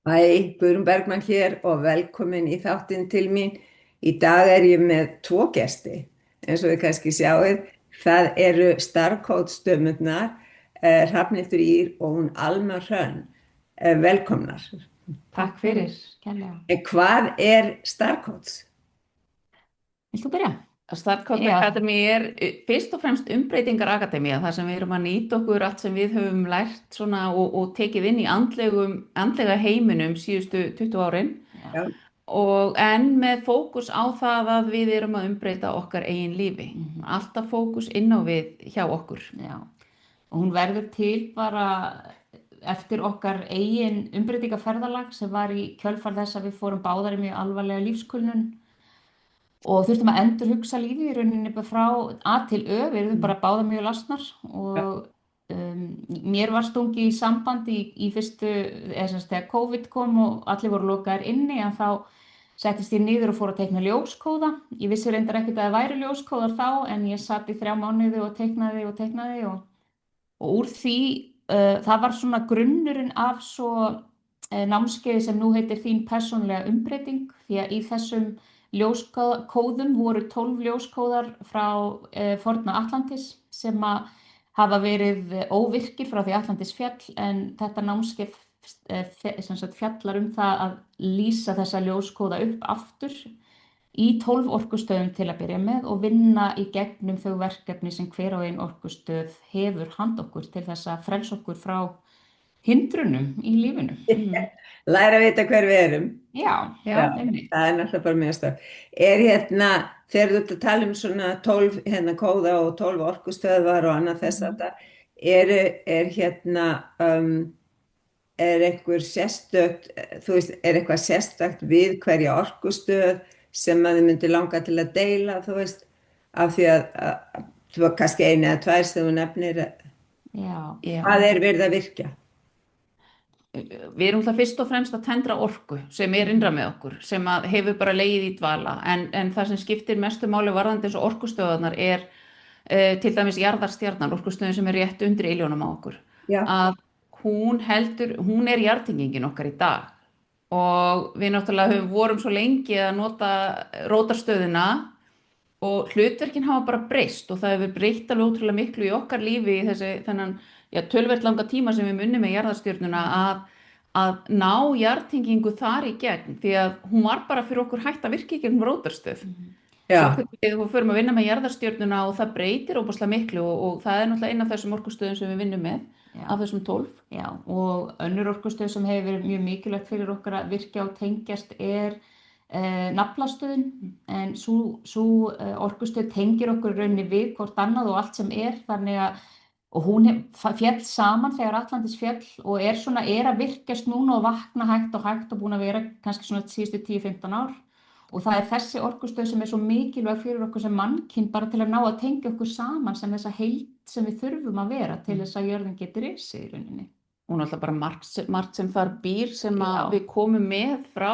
Hæ, Guðrún Bergmann hér og velkomin í þáttinn til mín. Í dag er ég með tvo gesti, eins og þið kannski sjáið. Það eru starfkótsdömurnar, Hrafnhildur Ýr og hún Alma Hrönn. Velkomnar. Takk fyrir, kærlega. En hvað er starfkóts? Vilt þú byrja? Startcode Já. Academy er fyrst og fremst umbreytingarakademía, þar sem við erum að nýta okkur allt sem við höfum lært svona og tekið inn í andlega heiminum síðustu 20 árin Já. en með fókus á það að við erum að umbreyta okkar eigin lífi. Alltaf fókus inn á við hjá okkur. Já. Og hún verður til bara eftir okkar eigin umbreytingaferðalag sem var í kjölfar þess að við fórum báðar í mjög alvarlega lífskulnun og þurftum að endurhugsa lífið í rauninni bara frá A til Ö, við erum bara báðar mjög lasnar og mér var stungið í sambandi í fyrstu, eða sem sagt þegar COVID kom og allir voru lokaðir inni, en þá settist ég niður og fór að teikna ljóskóða. Ég vissi reyndar ekkert að það væri ljóskóðar þá, en ég satt í 3 mánuði og teiknaði og úr því, það var svona grunnurinn af svo námskeiði sem nú heitir Þín persónulega umbreyting, því að í þessum ljóskóðum voru 12 ljóskóðar frá forna Atlantis sem að hafa verið óvirkir frá því Atlantis féll, en þetta námskeið sem sagt fjallar það að lýsa þessa ljóskóða upp aftur í 12 orkustöðum til að byrja með og vinna í gegnum þau verkefni sem hver og ein orkustöð hefur handa okkur til þess að frelsa okkur frá hindrunum í lífinu. Læra að vita hver við erum. Já, einmitt. Það er náttúrulega bara mjög stöð. Er þegar þú ert að tala um svona 12 kóða og 12 orkustöðvar og annað þess að það, er einhver sérstakt, þú veist, er eitthvað sérstakt við hverja orkustöð sem að þið myndi langa til að deila, þú veist, af því að þú var kannski 1 eða 2 sem þú nefnir, Já. hvað er verið að virkja? Við erum fyrst og fremst að tendra orku sem er innra með okkur, sem að hefur bara legið í dvala, en það sem skiptir mestu máli varðandi eins og orkustöðarnar er til dæmis jarðarstjarnan, orkustöðin sem er rétt undir iljónum á okkur. Já. Að hún er jarðtengingin okkar í dag og við náttúrulega vorum svo lengi að nota rótarstöðina og hlutverkin hafa bara breyst og það hefur breytt alveg ótrúlega miklu í okkar lífi í þennan töluvert langa tíma sem við munum með jarðarstjörnuna að ná jarðtengingu þar í gegn, því að hún var bara fyrir okkur hægt að virka í gegnum rótarstöð. Já. Svo við förum að vinna með jarðarstjörnuna og það breytir óbúslega miklu og það er náttúrulega einn af þessum orkustöðum sem við vinnum með af þessum 12. Já, og önnur orkustöð sem hefur verið mjög mikilvægt fyrir okkur að virkja og tengjast er naflastöðin, en sú orkustöð tengir okkur í rauninni við hvort annað og allt sem er, þannig að og hún féll saman þegar Atlantis féll og er að virkjast núna og vakna hægt og búin að vera kannski svona síðustu 10-15 ár og það er þessi orkustöð sem er svo mikilvæg fyrir okkur sem mannkyn bara til að ná að tengja okkur saman sem þessa heild sem við þurfum að vera til þess að jörðin geti risið í rauninni. Og náttúrulega bara margt sem þar býr sem að við komum með frá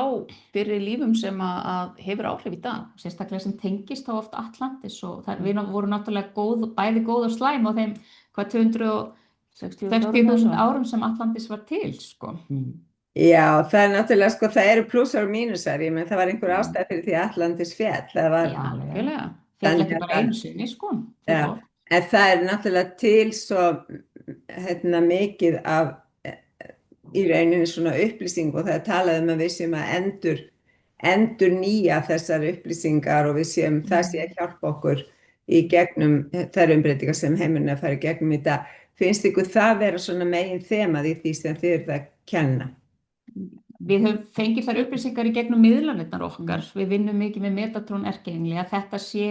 fyrri lífum sem að hefur áhrif í dag. Sérstaklega sem tengist þá oft Atlantis og við vorum náttúrulega bæði góð og slæm á þeim 260.000 árum sem Atlantis var til, sko. Já, það er náttúrulega, sko, það eru plúsar og mínusar, menn það var einhver ástæða fyrir því Atlantis féll. Það var, já, alveg. Féll ekki bara einu sinni, sko. Já, en það er náttúrulega til svo mikið af í rauninni svona upplýsing og það er talað um að við séum að endur nýja þessar upplýsingar og við séum það sé að hjálpa okkur í gegnum þær umbreytingar sem heimurinn er að fara í gegnum í dag. Finnst ykkur það vera svona megin þemað í því sem þið eruð að kenna? Við höfum fengið þær upplýsingar í gegnum miðlanirnar okkar. Við vinnum mikið með Metatron erkiengli að þetta sé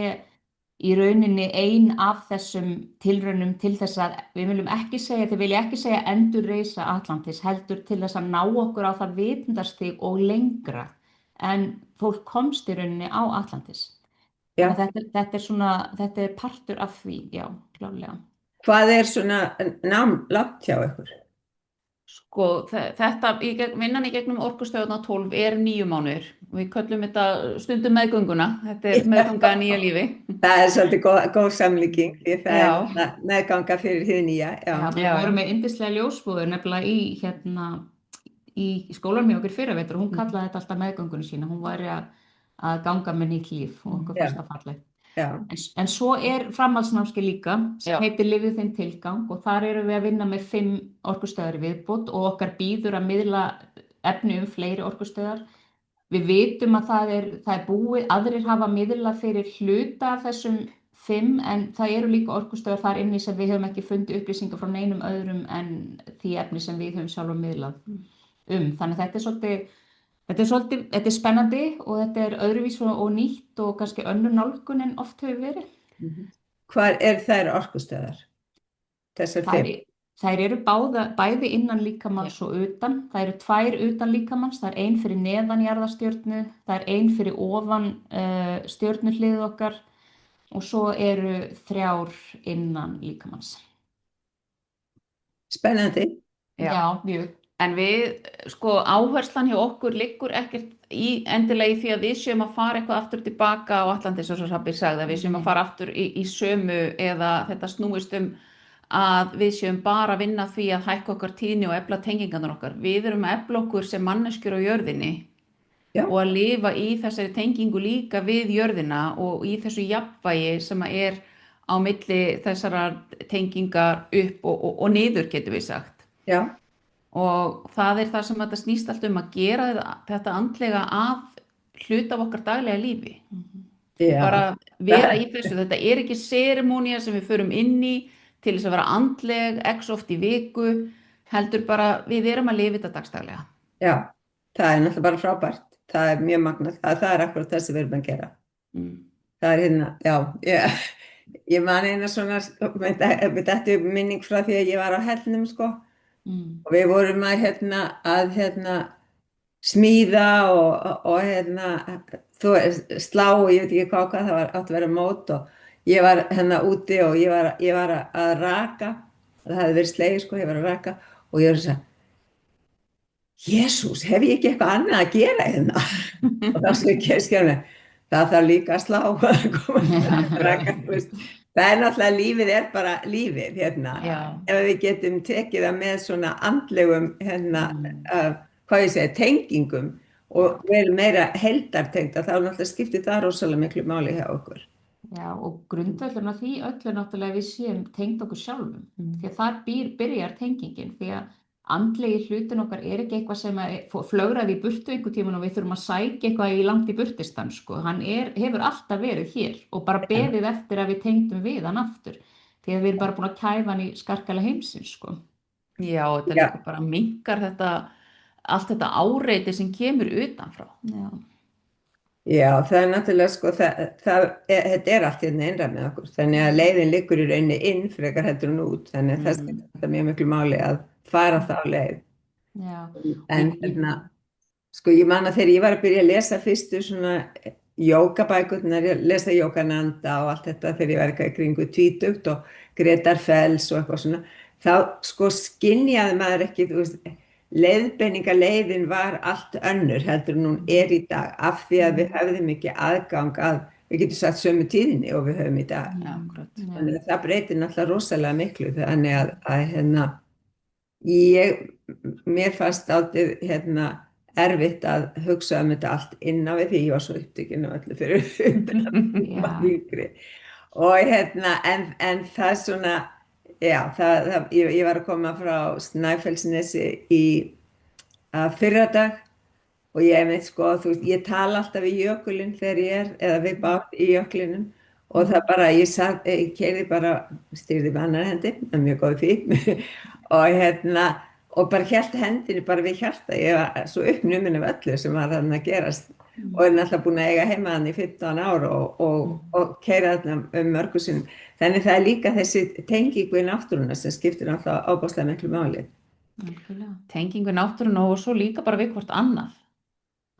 í rauninni ein af þessum tilraunum til þess að við viljum ekki segja endurreisa Atlantis, heldur til þess að ná okkur á það vitundarstig og lengra en fólk komst í rauninni á Atlantis. Þetta er partur af því, já, klárlega. Hvað er svona nám langt hjá ykkur? Sko, vinnan í gegnum orkustöðuna 12 er 9 mánuðir. Við köllum þetta stundum meðgönguna. Þetta er meðganga nýja lífi. Það er svolítið góð samlíking, því það er meðganga fyrir hið nýja. Já, við vorum með yndislega ljósbúður nefnilega í skólanum hjá okkur fyrra vetur og hún kallaði þetta alltaf meðgöngunni sína, hún væri að ganga með nýtt líf og okkur fannst það fallegt. Já, En svo framhaldsnámskeið líka sem Já. heitir Lifðu þinn tilgang og þar erum við að vinna með 5 orkustöðvar í viðbót og okkar býður að miðla efni fleiri orkustöðvar. Við vitum að það er búið, aðrir hafa miðlað fyrir hluta af þessum 5 en það eru líka orkustöðvar þar inni sem við höfum ekki fundið upplýsingar frá neinum öðrum en því efni sem við höfum sjálfur miðlað Þannig að þetta er spennandi og þetta er öðruvís og nýtt og kannski önnur nálgun en oft hefur verið. hvar þær orkustöðvar? Þessar 5? Þær eru bæði innan líkamans og utan. Það eru 2 utan líkamans, það er 1 fyrir neðan jarðarstjörnu, það er 1 fyrir ofan stjörnuhliðið okkar og svo eru 3 innan líkamans. Spennandi. Já, mjög. En áherslan hjá okkur liggur ekkert endilega í því að við séum að fara eitthvað aftur tilbaka á Atlantis og svo Hrafnir sagði að við séum að fara aftur í sömu eða þetta snúist að við séum bara að vinna því að hækka okkar tíðni og efla tengingarnar okkar. Við erum að efla okkur sem manneskjur á jörðinni og að lifa í þessari tengingu líka við jörðina og í þessu jafnvægi sem á milli þessara tengingar upp og niður getum við sagt. Já. Og það það sem þetta snýst allt að gera þetta andlega að hluta af okkar daglega lífi. Bara vera í þessu. Þetta ekki serimónía sem við förum inn í til þess að vera andleg, x oft í viku, heldur bara við erum að lifa þetta dagstaglega. Já, það náttúrulega bara frábært. Það mjög magnað. Það akkurat það sem við erum að gera. Það já, ég man eina svona, þetta minning frá því að ég var á Hellnum, og við vorum að smíða og slá og ég veit ekki hvað það var átt að vera mót og ég var úti og ég var að raka, það hefði verið slegið ég var að raka og ég var að segja Jesús, hef ég ekki eitthvað annað að gera og þá segir ég það þarf líka að slá að raka, það náttúrulega lífið bara lífið ef við getum tekið það með svona andlegum tengingum og vel meira heildartengt þá náttúrulega skiptir það rosalega miklu máli hjá okkur. Já, og grundvöllurinn á því öllu náttúrulega við séum tengd okkur sjálfum því að þar byrjar tengingin því að andlegi hlutin okkar ekki eitthvað sem flögraði í burtu einhvern tímann og við þurfum að sækja eitthvað í langt í burtistan hann hefur alltaf verið hér og bara beðið eftir að við tengdum við hann aftur því að við erum bara búin að kæfa hann í skarkala heimsins Já, þetta líka bara minnkar allt þetta áreiti sem kemur utanfrá. Já, það náttúrulega þetta allt innra með okkur þannig að leiðin liggur í rauninni inn frekar heldur hún út þannig að það skiptir mjög miklu máli að fara þá leið. En ég man að þegar ég var að byrja að lesa fyrstu svona jógabækurnar, lesa Jógananda og allt þetta þegar ég var eitthvað í kringu 20 og Grétar Fells og eitthvað svona, þá skynjaði maður ekki, leiðbeiningaleiðin var allt önnur heldur en hún í dag af því að við hefðum ekki aðgang að, við getum sagt sömu tíðinni og við höfum í dag. Þannig að það breytir náttúrulega rosalega miklu þannig að mér fannst dálítið erfitt að hugsa þetta allt inn á við því ég var svo upptekin af öllu fyrir og en það svona ég var að koma frá Snæfellsnesi að fyrradag og ég tala alltaf í jökulinn þegar ég eða við bát í jöklinum og það bara, ég keyrði bara, stýrði með annar hendi, það mjög góð því og bara hélt hendinni bara við hjarta, ég var svo uppnumin af öllu sem var þarna að gerast og náttúrulega búin að eiga heima þarna í 15 ár og keyra þarna mörgum sinnum. Þannig það líka þessi tengingu í náttúruna sem skiptir náttúrulega ábúðslega miklu máli. Tengingu í náttúruna og svo líka bara við hvort annað.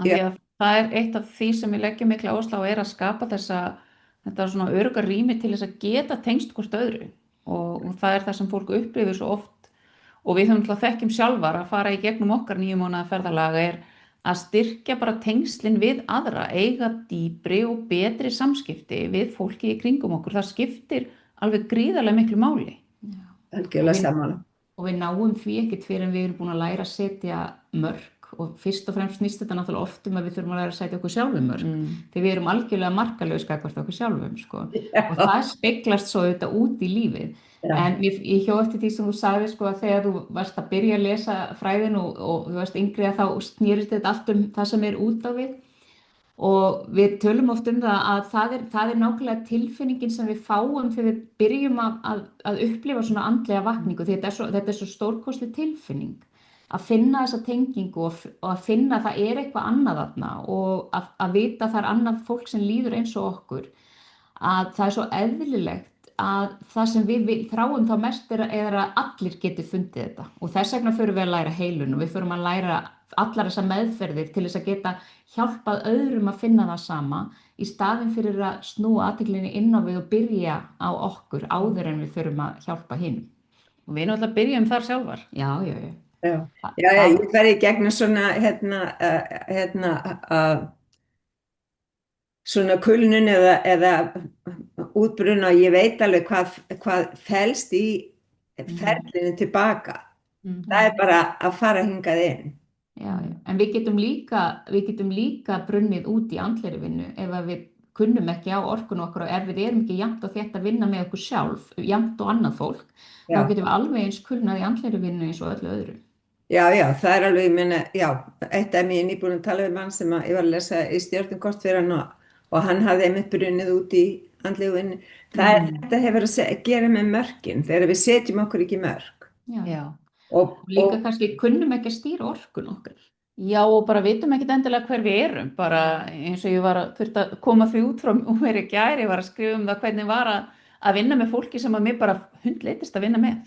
Því að það eitt af því sem við leggjum mikla áherslu á að skapa þetta svona örugga rými til þess að geta tengst hvort öðru og það það sem fólk upplifir svo oft og við höfum þekkjum sjálfar að fara í gegnum okkar 9 mánaða ferðalag að styrkja bara tengslin við aðra, eiga dýpri og betri samskipti við fólki í kringum okkur. Það skiptir alveg gríðarlega miklu máli. Algjörlega sammála. og við náum því ekkert fyrir en við erum búin að læra að setja mörk og fyrst og fremst snýst þetta náttúrulega oft að við þurfum að læra að setja okkur sjálfum mörk því við erum algjörlega markalaus gagnvart okkur sjálfum sko. Og það speglast svo auðvitað út í lífið. En ég hjó eftir því sem þú sagði sko að þegar þú varst að byrja að lesa fræðin og þú varst yngri að þá snýrist þetta allt það sem út á við og við tölum oft það að það er nákvæmlega tilfinningin sem við fáum þegar við byrjum að upplifa svona andlega vakningu því þetta er svo stórkostleg tilfinning að finna þessa tengingu og að finna að það eitthvað annað þarna og að vita að það annað fólk sem líður eins og okkur að það svo eðlilegt að það sem við þráum þá mest að allir geti fundið þetta og þess vegna förum við að læra heilun og við förum að læra allar þessar meðferðir til þess að geta hjálpað öðrum að finna það sama í staðinn fyrir að snúa athyglinni inn á við og byrja á okkur áður en við förum að hjálpa hinum. Og við náttúrulega byrjum þar sjálfar. Já. Ég fer í gegnum svona svona kulnun eða útbruna og ég veit alveg hvað felst í ferlinu tilbaka. Það er bara að fara hingað inn. Já. En við getum líka brunnið út í andlegri vinnu ef við kunnum ekki á orkun okkar og ef við erum ekki jafnt og þétt að vinna með okkur sjálf, jafnt og annað fólk, þá getum við alveg eins kunnað í andlegri vinnu eins og öllu öðru. Já, það er alveg, ég meina, eitt af mér nýbúin að tala við mann sem ég var að lesa í Stjörnukort fyrir hann og hann hafði einmitt brunnið út í andlegu vinnu. Þetta hefur að gera með mörkin, þegar við setjum okkur ekki mörk. Já. Og líka kannski kunnum ekki að stýra orkun okkar. Já, og bara vitum ekkert endilega hver við erum, bara eins og ég þurfti að koma því út frá mér í gær, ég var að skrifa það hvernig var að vinna með fólki sem að mér bara hundleitist að vinna með.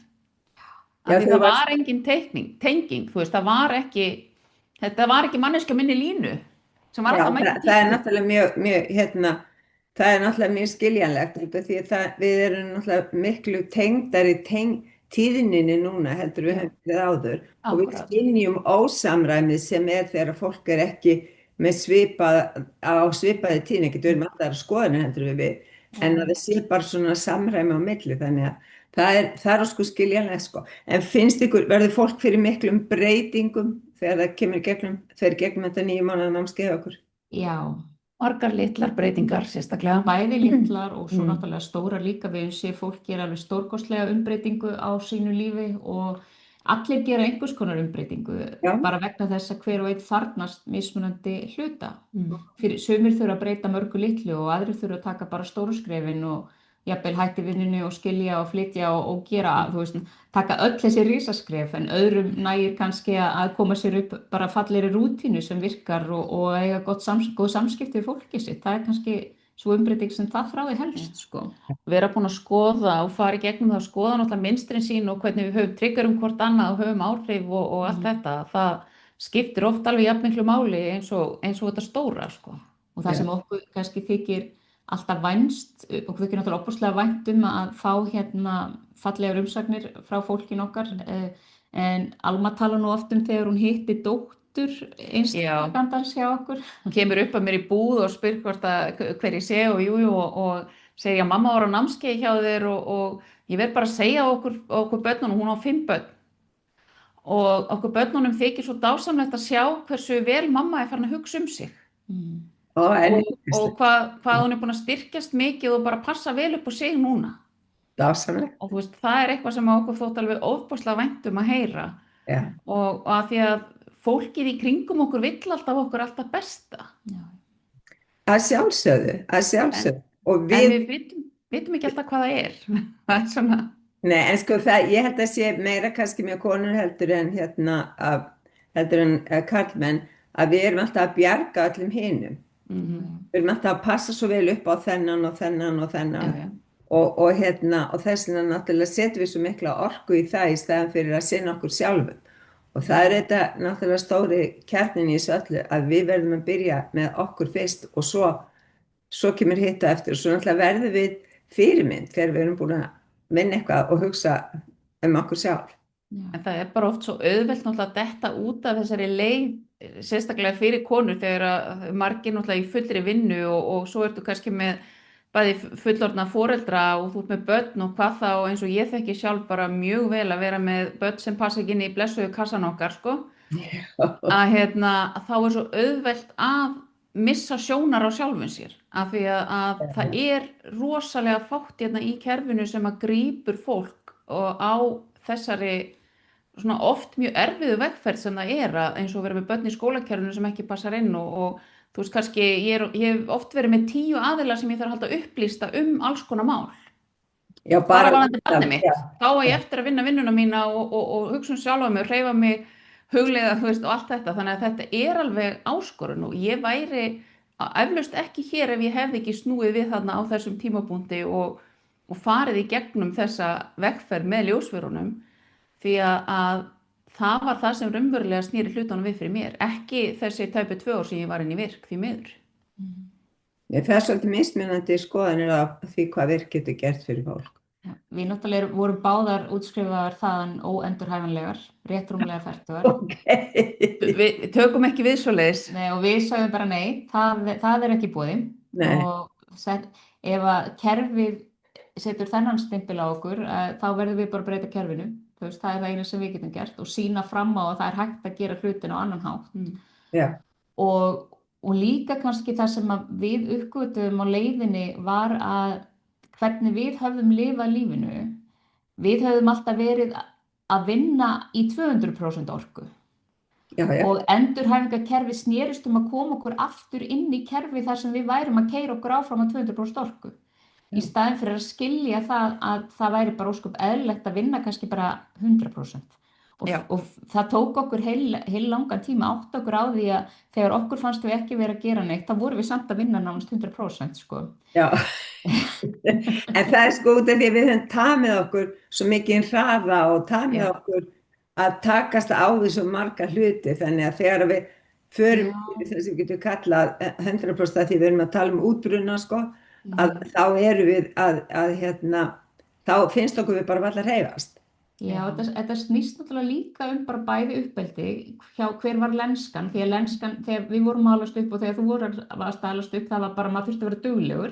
Það var engin tenging, þú veist, þetta var ekki manneskja minni línu sem var alltaf mætti. Það er náttúrulega það er náttúrulega mjög skiljanlegt því að við erum náttúrulega miklu tengdari tíðninni núna heldur við höfum verið áður og við skynjum ósamræmið sem þegar fólk ekki með svipaði tíðni, ekki við erum alltaf skoðanir heldur við en að það sé bara svona samræmi á milli þannig að það er sko skiljanlega sko. En finnst ykkur, verður fólk fyrir miklum breytingum þegar það kemur gegnum þetta 9 mánaða námskeið hjá okkur? Já. Margar litlar breytingar sérstaklega. Bæði litlar og svo náttúrulega stóra líka við fólk gera alveg stórkostlega umbreytingu á sínu lífi og allir gera einhvers konar umbreytingu bara vegna þess að hver og einn þarfnast mismunandi hluta. Sumir þurfa að breyta mörgu litlu og aðrir þurfa að taka bara stóru skrefin og jafnvel hætti vinnunni og skilja og flytja og gera, þú veist, taka öll þessi risaskref en öðrum nægir kannski að koma sér upp bara fallegri rútínu sem virkar og eiga góð samskipti við fólkið sitt. Það er kannski svo umbreyting sem það þráði helst, sko. Vera búin að skoða og fara í gegnum það, skoða náttúrulega mynstrin sín og hvernig við höfum triggerum hvort annað og höfum áhrif og allt þetta. Það skiptir oft alveg jafn miklu máli eins og þetta stóra, sko. Og það sem okkur kannski þykir alltaf vænst og við erum náttúrulega opaslega vænt að fá fallegar umsagnir frá fólkin okkar en Alma tala nú oft þegar hún hitti dóttur einstakandans hjá okkur. Hún kemur upp að mér í búð og spyr hver ég sé og segir að mamma var á námskeið hjá þér og ég verð bara að segja okkur börnunum, hún á 5 börn og okkur börnunum þykir svo dásamlegt að sjá hversu vel mamma farin að hugsa sig. Og hvað hún búin að styrkjast mikið og bara passa vel upp á sig núna. Dásamlegt. Og þú veist, það er eitthvað sem okkur þótt alveg óbúslega vænt að heyra. Og að því að fólkið í kringum okkur vill okkur alltaf besta. Að sjálfsögðu. En við vitum ekki alltaf hvað það er. Það er svona. Nei, en sko ég held að sé meira kannski með konur heldur en karlmenn að við erum alltaf að bjarga öllum hinum. Við erum alltaf að passa svo vel upp á þennan og þennan og þess vegna náttúrulega setjum við svo mikla orku í það í staðan fyrir að sinna okkur sjálfum og það er þetta náttúrulega stóri kjarninn í þessu öllu að við verðum að byrja með okkur fyrst og svo kemur hitt á eftir og svo náttúrulega verðum við fyrirmynd þegar við erum búin að vinna eitthvað og hugsa okkur sjálf. En það er bara oft svo auðvelt náttúrulega að detta út af þessari leið sérstaklega fyrir konur þegar margir náttúrulega í fullri vinnu og svo ertu kannski með bæði fullorðna foreldra og þú ert með börn og hvað þá, eins og ég þekki sjálf bara mjög vel að vera með börn sem passa ekki inn í blessuðu kassan okkar, sko, að þá svo auðvelt að missa sjónar á sjálfum sér, af því að það rosalega fátt í kerfinu sem að grípur fólk og á þessari svona oft mjög erfiðu vegferð sem það að eins og vera með börn í skólakerfinu sem ekki passar inn og þú veist kannski, ég hef oft verið með 10 aðila sem ég þarf að halda upplýsta alls konar mál. Já, bara varðandi barnið mitt. Þá á ég eftir að vinna vinnuna mína og hugsa sjálfa mig og hreyfa mig hugleiða, þú veist, og allt þetta. Þannig að þetta alveg áskorun og ég væri eflaust ekki hér ef ég hefði ekki snúið við þarna á þessum tímapunkti og farið í gegnum þessa vegferð með ljósverunum, því að það var það sem raunverulega snýri hlutunum við fyrir mér, ekki þessi tæpu 2 ár sem ég var inn í virk því miður. Það svolítið mismunandi skoðanir af því hvað virk getur gert fyrir fólk. Við náttúrulega vorum báðar útskrifaðar þaðan óendurhæfanlegar, rétt rúmlega fertugar. Við tökum ekki við svoleiðis. Nei, og við sagðum bara nei, það ekki í boði. Og ef að kerfið setur þennan stimpil á okkur, þá verðum við bara að breyta kerfinu. Þú veist, það það eina sem við getum gert og sýna fram á að það hægt að gera hlutin á annan hátt. Og líka kannski það sem að við uppgötuðum á leiðinni var að hvernig við höfðum lifað lífinu, við höfðum alltaf verið að vinna í 200% orku. Og endurhæfingarkerfi snerist að koma okkur aftur inn í kerfi þar sem við værum að keyra okkur áfram að 200% orku. Í staðinn fyrir að skilja það að það væri bara ósköp eðlilegt að vinna kannski bara 100%. Og það tók okkur heil langan tíma átt okkur á því að þegar okkur fannst við ekki vera að gera neitt, þá vorum við samt að vinna nánast 100%, sko. Já, en það sko út af því að við höfum tamið okkur svo mikið hraða og tamið okkur að takast á við svo marga hluti, þannig að þegar við förum þess að við getum kallað 100% að því við erum að tala útbruna, sko, að þá erum við þá finnst okkur við bara varla að hreyfast. Já, þetta snýst náttúrulega líka bara bæði uppeldi, hver var lenskan, því að lenskan, þegar við vorum að alast upp og þegar þú varst að alast upp, það var bara, maður þurfti að vera duglegur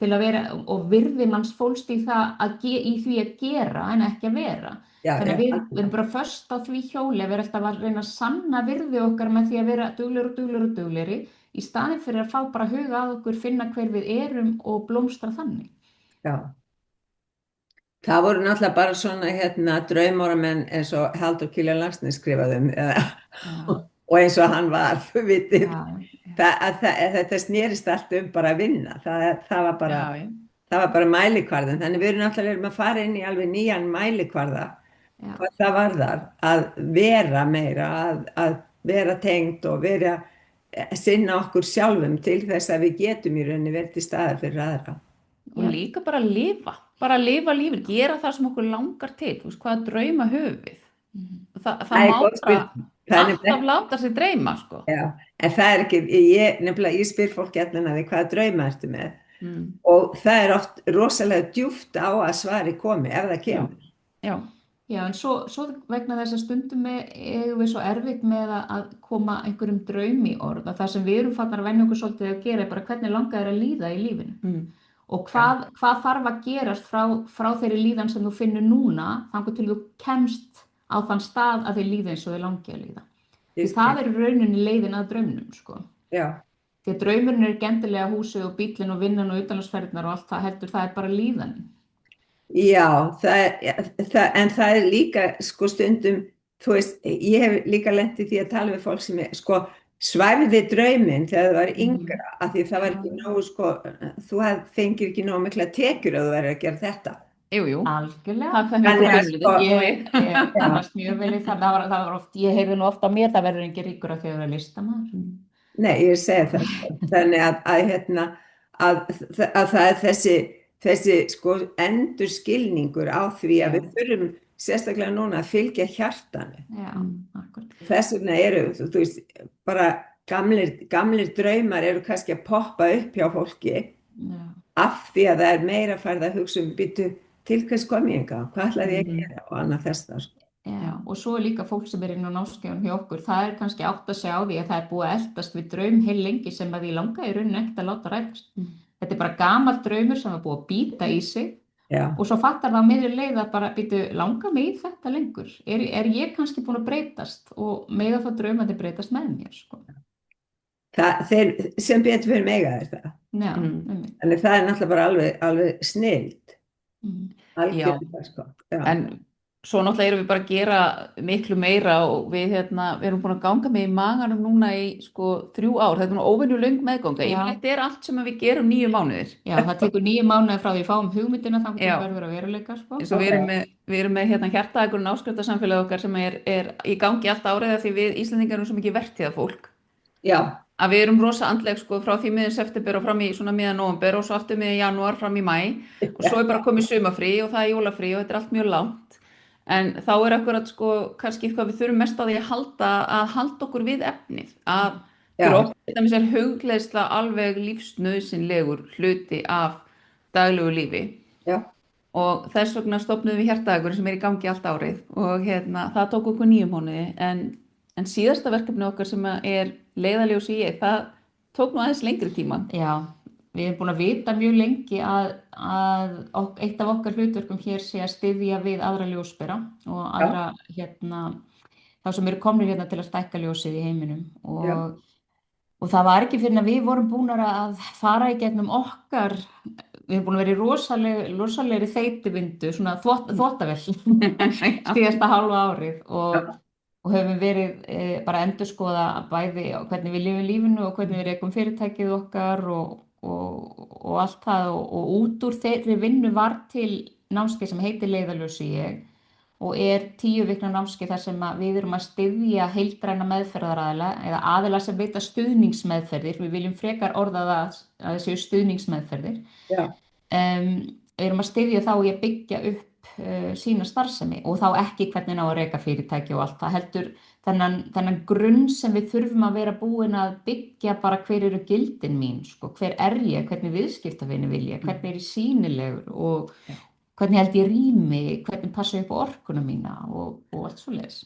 til að vera, og virði manns fólst í því að gera en ekki að vera. Þannig að við erum bara föst á því hjóli að vera alltaf að reyna að sanna virði okkar með því að vera duglegri, í staðinn fyrir að fá bara huga að okkur, finna hver við erum og blómstra þannig. Já. Það voru náttúrulega bara svona draumóramenn eins og Halldór Kiljan Laxness skrifaði og eins og hann var, þú vitið, þetta snerist allt bara að vinna, það var bara mælikvarðan, þannig við erum náttúrulega að fara inn í alveg nýjan mælikvarða, hvað það varðar, að vera meira, að vera tengd og vera sinna okkur sjálfum til þess að við getum í rauninni verið til staðar fyrir aðra. Og líka bara að lifa lífið, gera það sem okkur langar til, þú veist, hvaða drauma höfum við. Það má bara alltaf láta sig dreyma, sko. Já, en það ekki, ég spyr fólk allan að því hvaða drauma ertu með og það oft rosalega djúpt á að svari komi ef það kemur. Já, en svo vegna þess að stundum eigum við svo erfitt með að koma einhverjum draum í orð, að það sem við erum farnar að venja okkur svolítið að gera bara hvernig langar þér að líða í lífinu. Og hvað þarf að gerast frá þeirri líðan sem þú finnur núna, þangað til þú kemst á þann stað að þið líða eins og þið langi að líða. Því það rauninni leiðin að draumnum, sko. Já. Því að draumurinn ekki endilega húsið og bíllinn og vinnan og utanlandsferðirnar og allt það heldur, það bara líðanin. Já, en það líka, sko, stundum, þú veist, ég hef líka lent í því að tala við fólk sem sko, svæfði drauminn þegar það var yngra, af því það var ekki nógu, sko, þú fengir ekki nógu mikla tekjur að þú verður að gera þetta. Jú. Algjörlega. Ég varst mjög vel í það var oft, ég heyrði nú oft á mér, það verður engin ríkur að þau eru að listamaður. Nei, ég segi það, þannig að það þessi sko endurskilningur á því að við þurfum sérstaklega núna að fylgja hjartanu. Já, akkurat. Þess vegna þú veist, bara gamlir draumar eru kannski að poppa upp hjá fólki af því að það meira farið að hugsa býtu til hvers kom ég hingað, hvað ætlaði ég að gera og annað þess það. Já, og svo líka fólk sem inn á námskeiðum hjá okkur, það kannski átt að segja á því að það búið að eltast við draum heil lengi sem að því langa í rauninni ekkert að láta rætast. þetta er bara gamall draumur sem var búið að bíta í sig Já, og svo fattar það á miðri leið að bara býtu, langar mig í þetta lengur? Er ég kannski búin að breytast og mega þá draumandi breytast með mér, sko. þeir sem betur fyrir mega þetta. Já, Mm. Þannig það náttúrulega bara alveg snilld, mm. algjörlega, sko. Já, En svo náttúrulega erum við bara að gera miklu meira og við erum búin að ganga með í maganum núna í sko 3 ár. Þetta er nú óvenju löng meðganga. Já. Yfirleitt er allt sem við gerum 9 mánuðir. Já, það tekur 9 mánuði frá því fáum hugmyndina þannig Já. að verður að veruleika, sko. Eins og við erum með hjartaðagurinn áskriftarsamfélagið okkar sem er í gangi allt árið af því við Íslendingar erum svo mikið vertíðafólk. já, Að við erum rosa andleg sko frá því miðjan september og fram í svona miðjan nóvember og svo aftur miðjan janúar fram í maí og svo er bara komið sumafrí og það er jólafrí og þetta er allt mjög langt. En þá er akkurat sko kannski hvað við þurfum mest á því að halda okkur við efnið. Að fyrir já, okkur til dæmis er hugleiðsla alveg lífsnauðsynlegur hluti af daglegu lífi. já, Og þess vegna stofnuðum við hjartaðagurinn sem er í gangi allt árið og það tók okkur 9 mánuði en síðasta verkefni okkar sem er leiðarljós í ég, það tók nú aðeins lengri tíma. Já, við erum búin að vita mjög lengi að eitt af okkar hlutverkum hér sé að styðja við aðra ljósbera og aðra þá sem eru komnir hérna til að stækka ljósið í heiminum Já. og það var ekki fyrir að við vorum búnar að fara í gegnum okkar, við erum búin að vera í rosalegri þeytivindu, svona þvottavél síðasta hálfa árið og höfum verið bara að endurskoða bæði hvernig við lifum lífinu og hvernig við rekum fyrirtækið okkar og allt það og út úr þeirri vinnu var til námskeið sem heitir Leiðarljós í ég og 10 vikna námskeið þar sem við erum að styðja heildræna meðferðaraðila eða aðila sem veita stuðningsmeðferðir, við viljum frekar orða það að það séu stuðningsmeðferðir. Já. Við erum að styðja þá í að byggja upp sína starfsemi og þá ekki hvernig á að reka fyrirtæki og allt það heldur þennan grunn sem við þurfum að vera búin að byggja bara hver eru gildin mín, sko, hver ég, hvernig viðskiptavini vil ég, hvernig ég sýnilegur og hvernig held ég rými, hvernig passa upp á orkuna mína og allt svoleiðis.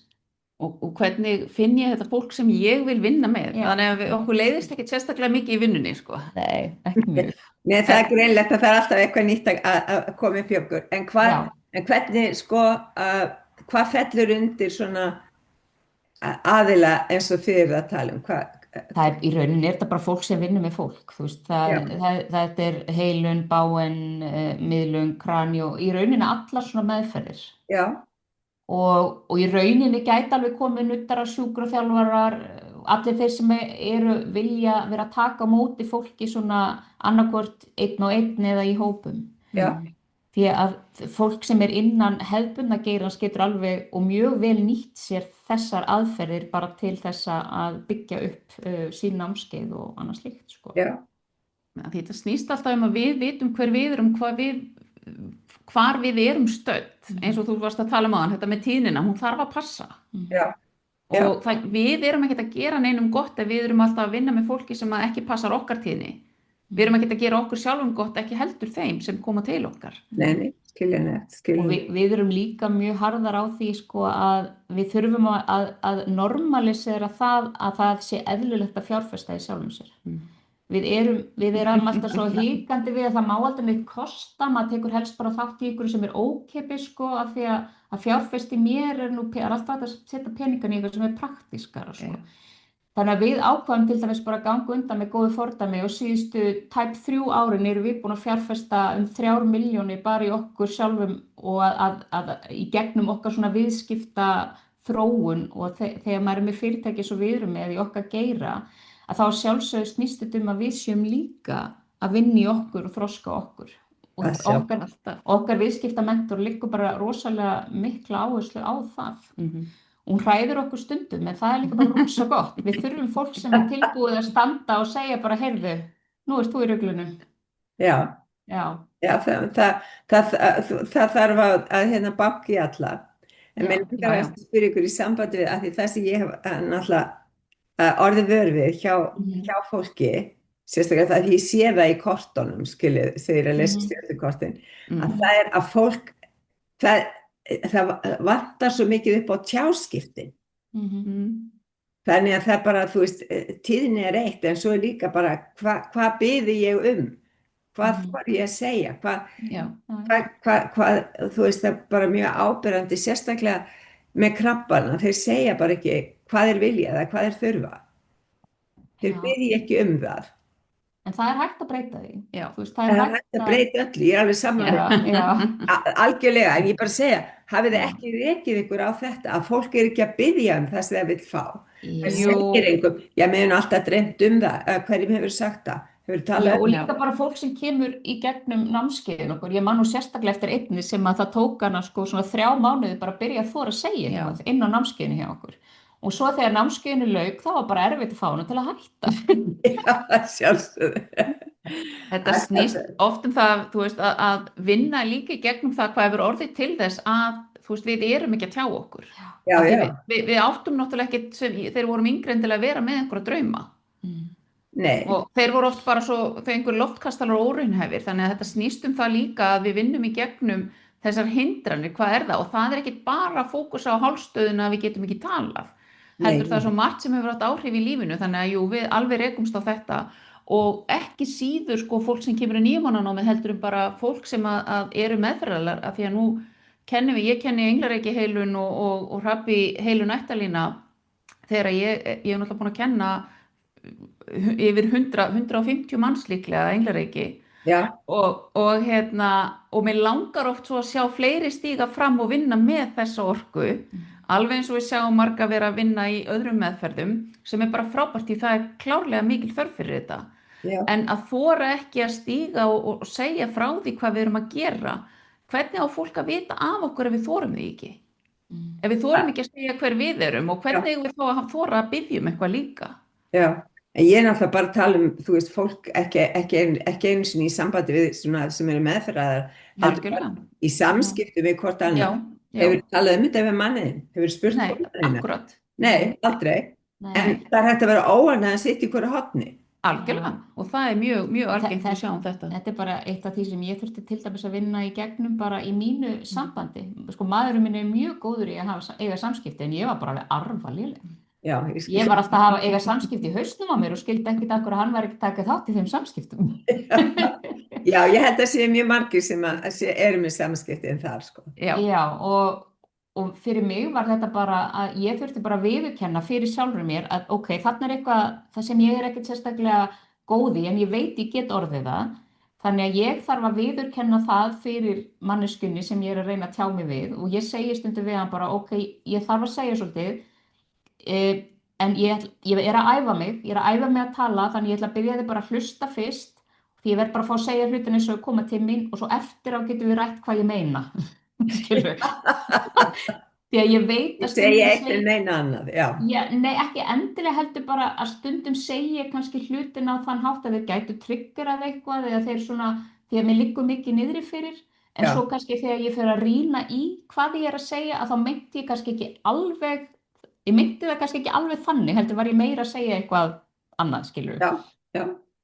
Og hvernig finn ég þetta fólk sem ég vil vinna með. Já. Þannig að okkur leiðist ekki sérstaklega mikið í vinnunni, sko. Nei, ekki mjög. Nei, það er greinlegt að það er alltaf eitthvað nýtt að koma upp í okkur. En hvernig, sko, hvað fellur undir svona aðila eins og þið eru að tala um? Í rauninni er þetta bara fólk sem vinnur með fólk, þú veist, þetta er heilun, báin, miðlun, kranió, í rauninni allar svona meðferðir. Já. Og í rauninni gæti alveg komið nuddara, sjúkraþjálfarar, allir þeir sem vilja vera að taka á móti fólki svona annarkvort einn og einn eða í hópum. Já. Því að fólk sem innan hefðbundna geirans getur alveg og mjög vel nýtt sér þessar aðferðir bara til þess að byggja upp sín námskeið og annað slíkt, sko. Já. Þetta snýst alltaf að við vitum hver við erum, hvar við erum stödd, eins og þú varst að tala áðan, þetta með tíðnina, hún þarf að passa. Já. Og við erum ekkert að gera neinum gott ef við erum alltaf að vinna með fólki sem ekki passar okkar tíðni. Við erum ekkert að gera okkur sjálfum gott, ekki heldur þeim sem koma til okkar. Nei, skilja. Og við erum líka mjög harðar á því, sko, að við þurfum að normalisera það að það sé eðlilegt að fjárfesta í sjálfum sér. Við erum alltaf svo hikandi við að það má aldrei neitt kosta, maður tekur helst bara þátt í ykkur sem ókeypis, sko, af því að fjárfesti mér er alltaf að setja peningan í ykkur sem praktískara, sko. Þannig að við ákváðum til dæmis bara að ganga undan með góðu fordæmi og síðustu tæp 3 árin erum við búin að fjárfesta 3 milljónir bara í okkur sjálfum og að í gegnum okkar svona viðskipta þróun og þegar maður með fyrirtæki svo við erum með í okkar geira að þá sjálfsögðu snýst þetta að við séum líka að vinna í okkur og þroska okkur. Og okkar viðskiptamentor liggur bara rosalega mikla áherslu á það. Hún hræðir okkur stundum, en það líka bara rosa gott. Við þurfum fólk sem tilbúið að standa og segja bara, heyrðu, nú ert þú í ruglunum. Já. Já. Já, það þarf að banka í alla. En mér langar að spyrja ykkur í sambandi við, af því það sem ég hef náttúrulega orðið vör við hjá fólki, sérstaklega það að ég sé það í kortunum, skilju, þau eru að lesa stjörnukortin, að það er að fólk, það vantar svo mikið upp á tjáskiptin. Þannig að það bara, þú veist, tíðni er eitt, en svo er líka bara hvað biði ég hvað þori ég að segja, Já, þú veist, það er bara mjög áberandi, sérstaklega með krabbana, þeir segja bara ekki hvað þeir vilja eða hvað þeir þurfa. Þeir Já. biðja ekki það. En það er hægt að breyta því. Já. Þú veist, Það er hægt að breyta öllu, ég er alveg sammála. Já. Algjörlega, en ég bara segja, hafið þið ekki rekið ykkur á þetta að fólk er ekki að biðja það sem það vill fá. Það segir einhver, ég meðan alltaf dreymt það, hverjum hefur sagt það? Hefur Já, talað og líka bara fólk sem kemur í gegnum námskeiðin okkur. Ég man nú sérstaklega eftir einni sem að það tók hana sko svona 3 mánuði bara að byrja að þora að segja eitthvað inn á námskeiðinu hjá okkur. Og svo þegar námskeiðinu lauk, þá var bara erfitt að fá hana til að hætta. Já, sjálfsögðu. Þetta snýst oft það, þú veist, að vinna líka í gegnum það hvað hefur orðið til þess að, þú veist, við erum ekki að tjá okkur. Já. Við áttum náttúrulega ekkert þegar vorum yngri en til að vera með einhverja drauma. Nei. Og þeir voru oft bara svo, þau einhver loftkastalar og óraunhæfir, þannig að þetta snýst það líka að við vinnum í gegnum þessar hindranir, hvað er það? Og það er ekki bara fókus á hálfstöðuna að við getum ekki talað. Heldur það er svo margt sem hefur átt áhrif í lífinu, þannig að jú, við alveg rekumst á þetta og ekki síður sko fólk sem kemur í níumánanámið heldur bara fólk sem að eru meðferðalar, af því að nú ég kenni englareiki heilun og hrabbi heilun ættalína þegar ég er náttúrulega búin að kenna yfir 150 manns líklega englareiki. Já. Og mér langar oft svo að sjá fleiri stíga fram og vinna með þessa orku, alveg eins og við sjáum marga vera að vinna í öðrum meðferðum sem er bara frábært því það er klárlega mikil þörf fyrir þetta. Já. En að þora ekki að stíga og segja frá því hvað við erum að gera, hvernig á fólk að vita af okkur ef við þorum því ekki? Ef við þorum ekki að segja hver við erum og hvernig við þá að þora að biðja eitthvað líka? Já. En ég er náttúrulega bara að tala þú veist, fólk ekki einu sinni í sambandi við svona sem eru meðferðarar, heldur í samskiptum við hvort annað. Hefur talað þetta við manniðin? Hefur spurt hvort annað? Akkurat. Nei, aldrei. Nei. En það er hægt að vera óánægð að sitja í hverju horni. Algjörlega. Og það er mjög algengt að sjá þetta. Þetta er bara eitt af því sem ég þurfti til dæmis að vinna í gegnum bara í mínu sambandi. Sko maðurinn minn er mjög góður í að eiga samskipti en ég var bara alveg arfaléleg. Já, ég var alltaf að eiga samskipti í hausnum á mér og skildi ekkert akkur að hann var ekki taka þátt í þeim samskiptum. Já, ég held að sé mjög margir sem eru með samskipti en þar sko. Já, og fyrir mig var þetta bara að ég þurfti bara að viðurkenna fyrir sjálfur mér að ok, þarna er eitthvað það sem ég er ekkert sérstaklega góð í en ég veit ég get orðið það. Þannig að ég þarf að viðurkenna það fyrir manneskjunni sem ég er að reyna að tjá mig við og ég segi stundum við hann bara ok, ég þarf að segja svolítið en ég er að æfa mig að tala þannig ég ætla að byrja þig bara að hlusta fyrst því ég verð bara að fá að segja hlutin eins og koma til mín og svo eftir á getum við rætt hvað ég meina skilur því að ég veit að segja ekki meina annað nei ekki endilega heldur bara að stundum segja kannski hlutin á þann hátt að þeir gætu triggerað eitthvað eða þeir svona því að mér liggur mikið niðri fyrir en svo kannski þegar ég fer að rýna í hvað ég er að segja að þá meinti ég kannski ekki alveg ég meinti það kannski ekki alveg þannig, heldur var ég meira að segja eitthvað annað, skilur. Já.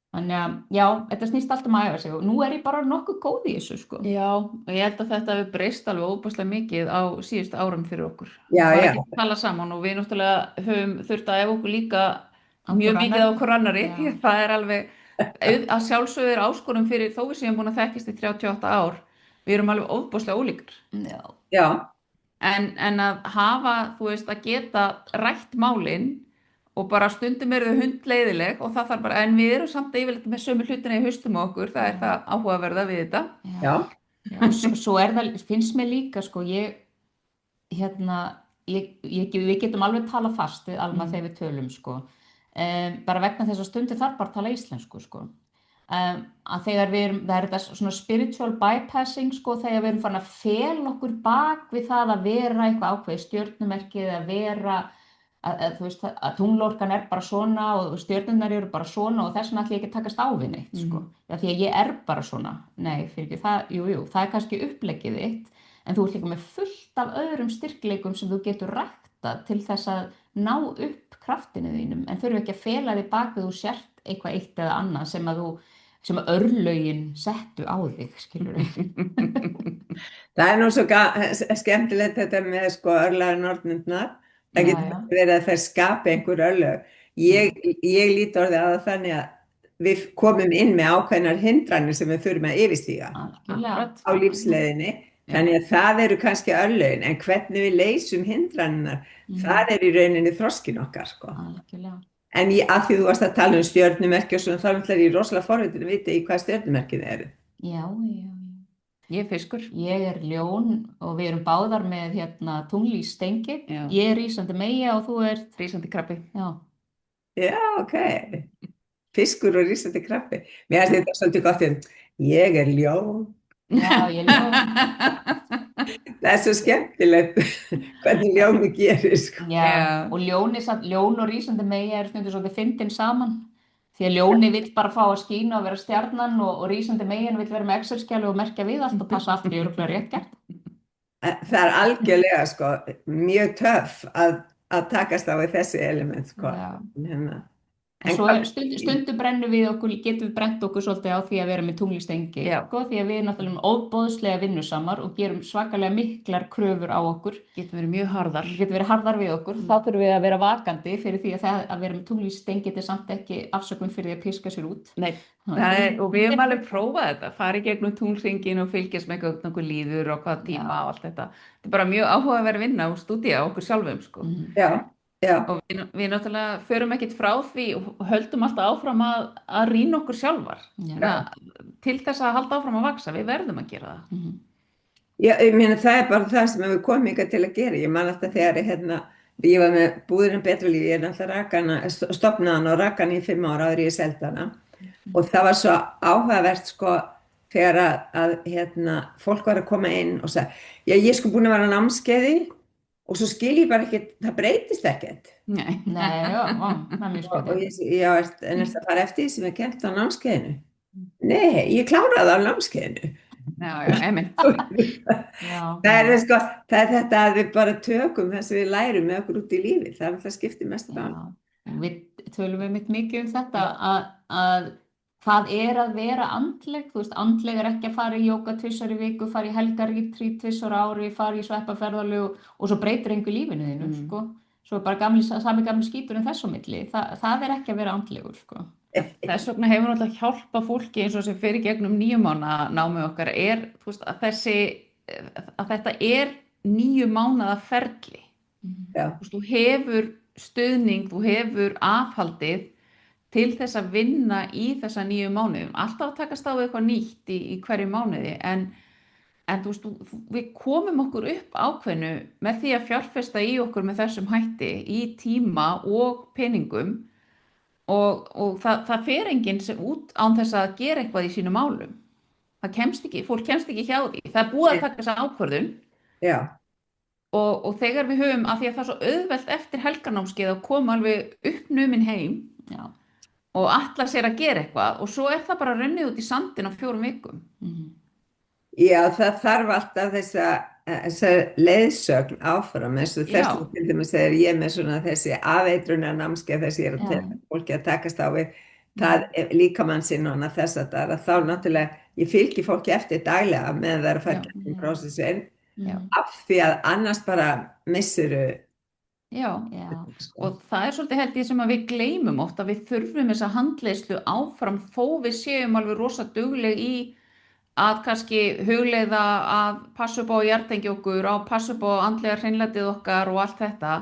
Þannig að, já, þetta snýst alltaf að æfa sig og nú er ég bara nokkuð góð í þessu, sko. Já, og ég held að þetta hefur breyst alveg óbúslega mikið á síðustu árum fyrir okkur. Já. Ekki að tala saman og við náttúrulega höfum þurft að æfa okkur líka mjög mikið á hvor annarri. Það er alveg að sjálfsögðu er áskorun fyrir þó við séum búin að þekkjast í 38 ár. Við erum alveg óbúslega ólíkar. Já. En að hafa, þú veist, að geta rætt málin og bara stundum eru þau hundleiðileg og það þarf bara, en við erum samt yfirleitt með sömu hlutina í haustum á okkur, það er það áhugaverða við þetta. Já. Og svo er það, finnst mér líka, sko, við getum alveg tala fast við Alma þegar við tölum, sko, bara vegna þess að stundum þarf bara að tala íslensku, sko. Að þegar það er þetta svona spiritual bypassing sko, þegar við erum farin að fela okkur bak við það að vera eitthvað ákveðið stjörnumerkið eða vera þú veist að tunglorkan er bara svona og stjörnurnar eru bara svona og þess vegna ætla ég ekki að takast á við neitt sko. Já, því að ég er bara svona nei, fyrir ekki, það er kannski uppleggið þitt en þú ert líka með fullt af öðrum styrkleikum sem þú getur ræktað til þess að ná upp kraftinu þínum en þurfi ekki að fela þig bak við þú sért eitthvað eitt eða annað sem að örlögin settu á þig, skilur Það er nú svo skemmtilegt þetta með sko örlaganornirnar. Það getur verið að þær skapi einhver örlög. Ég lít orðið að þannig að við komum inn með ákveðnar hindranir sem við þurfum að yfirstíga algjörlega. Akkurat. á lífsleiðinni. Já. Þannig að það eru kannski örlögin, en hvernig við leysum hindranirnar, það er í rauninni þroskin okkar, sko. Algjörlega. En að því þú varst að tala um stjörnumerki og svona, þá er ég rosalega forvitin að vita í hvað stjörnumerkið eru. Já. Ég er fiskur. Ég er ljón og við erum báðar með tungl í stengi. Já. Ég er rísandi meyja og þú ert, Rísandi krabbi. já, Já, ok. Fiskur og rísandi krabbi. Mér finnst þetta svolítið gott, ég er ljón. já, ég er ljón. Það er svo skemmtilegt hvernig ljónu gerir, sko. Já, Já. og ljón og rísandi meyja er stundum svolítið fyndin saman. Því að ljóni vill bara fá að skína og vera stjarnan og rísandi meyjan vill vera með Excel-skjali og merkja við allt og passa allt í örugglega rétt gert. Það er algjörlega, sko, mjög töff að takast á við þessi element, sko. Já. Hérna. En svo stundum brennum við okkur, getum við brennt okkur svolítið á því að vera með tungl í stengi, Já. sko, því að við erum náttúrulega óboðslega vinnusamar og gerum svakalega miklar kröfur á okkur. Getur verið mjög harðar. Getur verið harðar við okkur, þá þurfum við að vera vakandi fyrir því að það að vera með tungl í stengi er samt ekki afsökun fyrir því að piska sér út. Nei, og við höfum alveg prófað þetta, fara í gegnum tunglhringinn og fylgjast með hvernig okkur líður og hvaða tíma og allt þetta. Þetta er bara mjög áhugaverð vinna og stúdía okkur sjálfum, sko. Já, Og við náttúrulega förum ekkert frá því og höldum alltaf áfram að rýna okkur sjálfar. Til þess að halda áfram að vaksa, við verðum að gera það. ég meina það er bara það sem við komum hingað til að gera. Ég man alltaf þegar ég var með búðurinn Betra líf, ég er alltaf stofnaði hana og rak hana í 5 ára áður en ég seldi hana. Og það var svo áhugavert, sko, þegar að fólk var að koma inn og sagði, já, ég er sko búin að vera á námskeiði og svo skil ég bara ekkert, það breytist ekkert. Nei. Nei, já, það er mjög Og skotið. ég segi, já, en er það bara eftir því sem er kennt á námskeiðinu? Nei, ég kláraði á námskeiðinu. Já, einmitt. Það er þetta að við bara tökum það sem við lærum með okkur út í lífi. Það er alltaf skiptir mest Já, máli. við tölum mikið um þetta að hvað er að vera andleg, þú veist, andleg er ekki að fara í jóga 2 í viku, fara í helgarítrí 2 ári, fara í sveppaferðalög og svo breytir engu lífinu þínu, sko. Svo er bara sami gamli skíturinn þess á milli. Það er ekki að vera andlegur, sko. Þess vegna hefur náttúrulega hjálpað fólki eins og sem fyrir gegnum 9 mánaða námið okkar þú veist, að þetta er 9 mánaða ferli. Já. Þú veist, þú hefur stuðning, þú hefur afhaldið til þess að vinna í þessa 9 mánuðum. Alltaf að takast á við eitthvað nýtt í hverju mánuði, en þú veist, við komum okkur upp ákveðnu með því að fjárfesta í okkur með þessum hætti, í tíma og peningum og það fer enginn sem út án þess að gera eitthvað í sínum málum. Fólk kemst ekki hjá því. Það er búið að taka þessa ákvörðun. Já. Og þegar við höfum, af því að það er svo auðvelt eftir helgarnámskeið að koma alveg uppnumin heim Já. og ætla sér að gera eitthvað og svo er það bara runnið út í sandinn á 4 vikum. Já, það þarf alltaf þessa leiðsögn áfram, eins og þessu til dæmis þegar ég er með svona þessi afeitrunar námskeið, þessi ég er að tala fólki að takast á við, það er líkamanninn og þess að þá náttúrulega, ég fylgi fólki eftir daglega meðan það er að fara gegnum prósessin, af því að annars bara missuru. Já, og það er svolítið held ég sem að við gleymum oft, að við þurfum þessa handleiðslu áfram þó við séum alveg rosa dugleg í að kannski hugleiða að passa upp á að jarðtengja okkur, að passa upp á andlega hreinlætið okkar og allt þetta,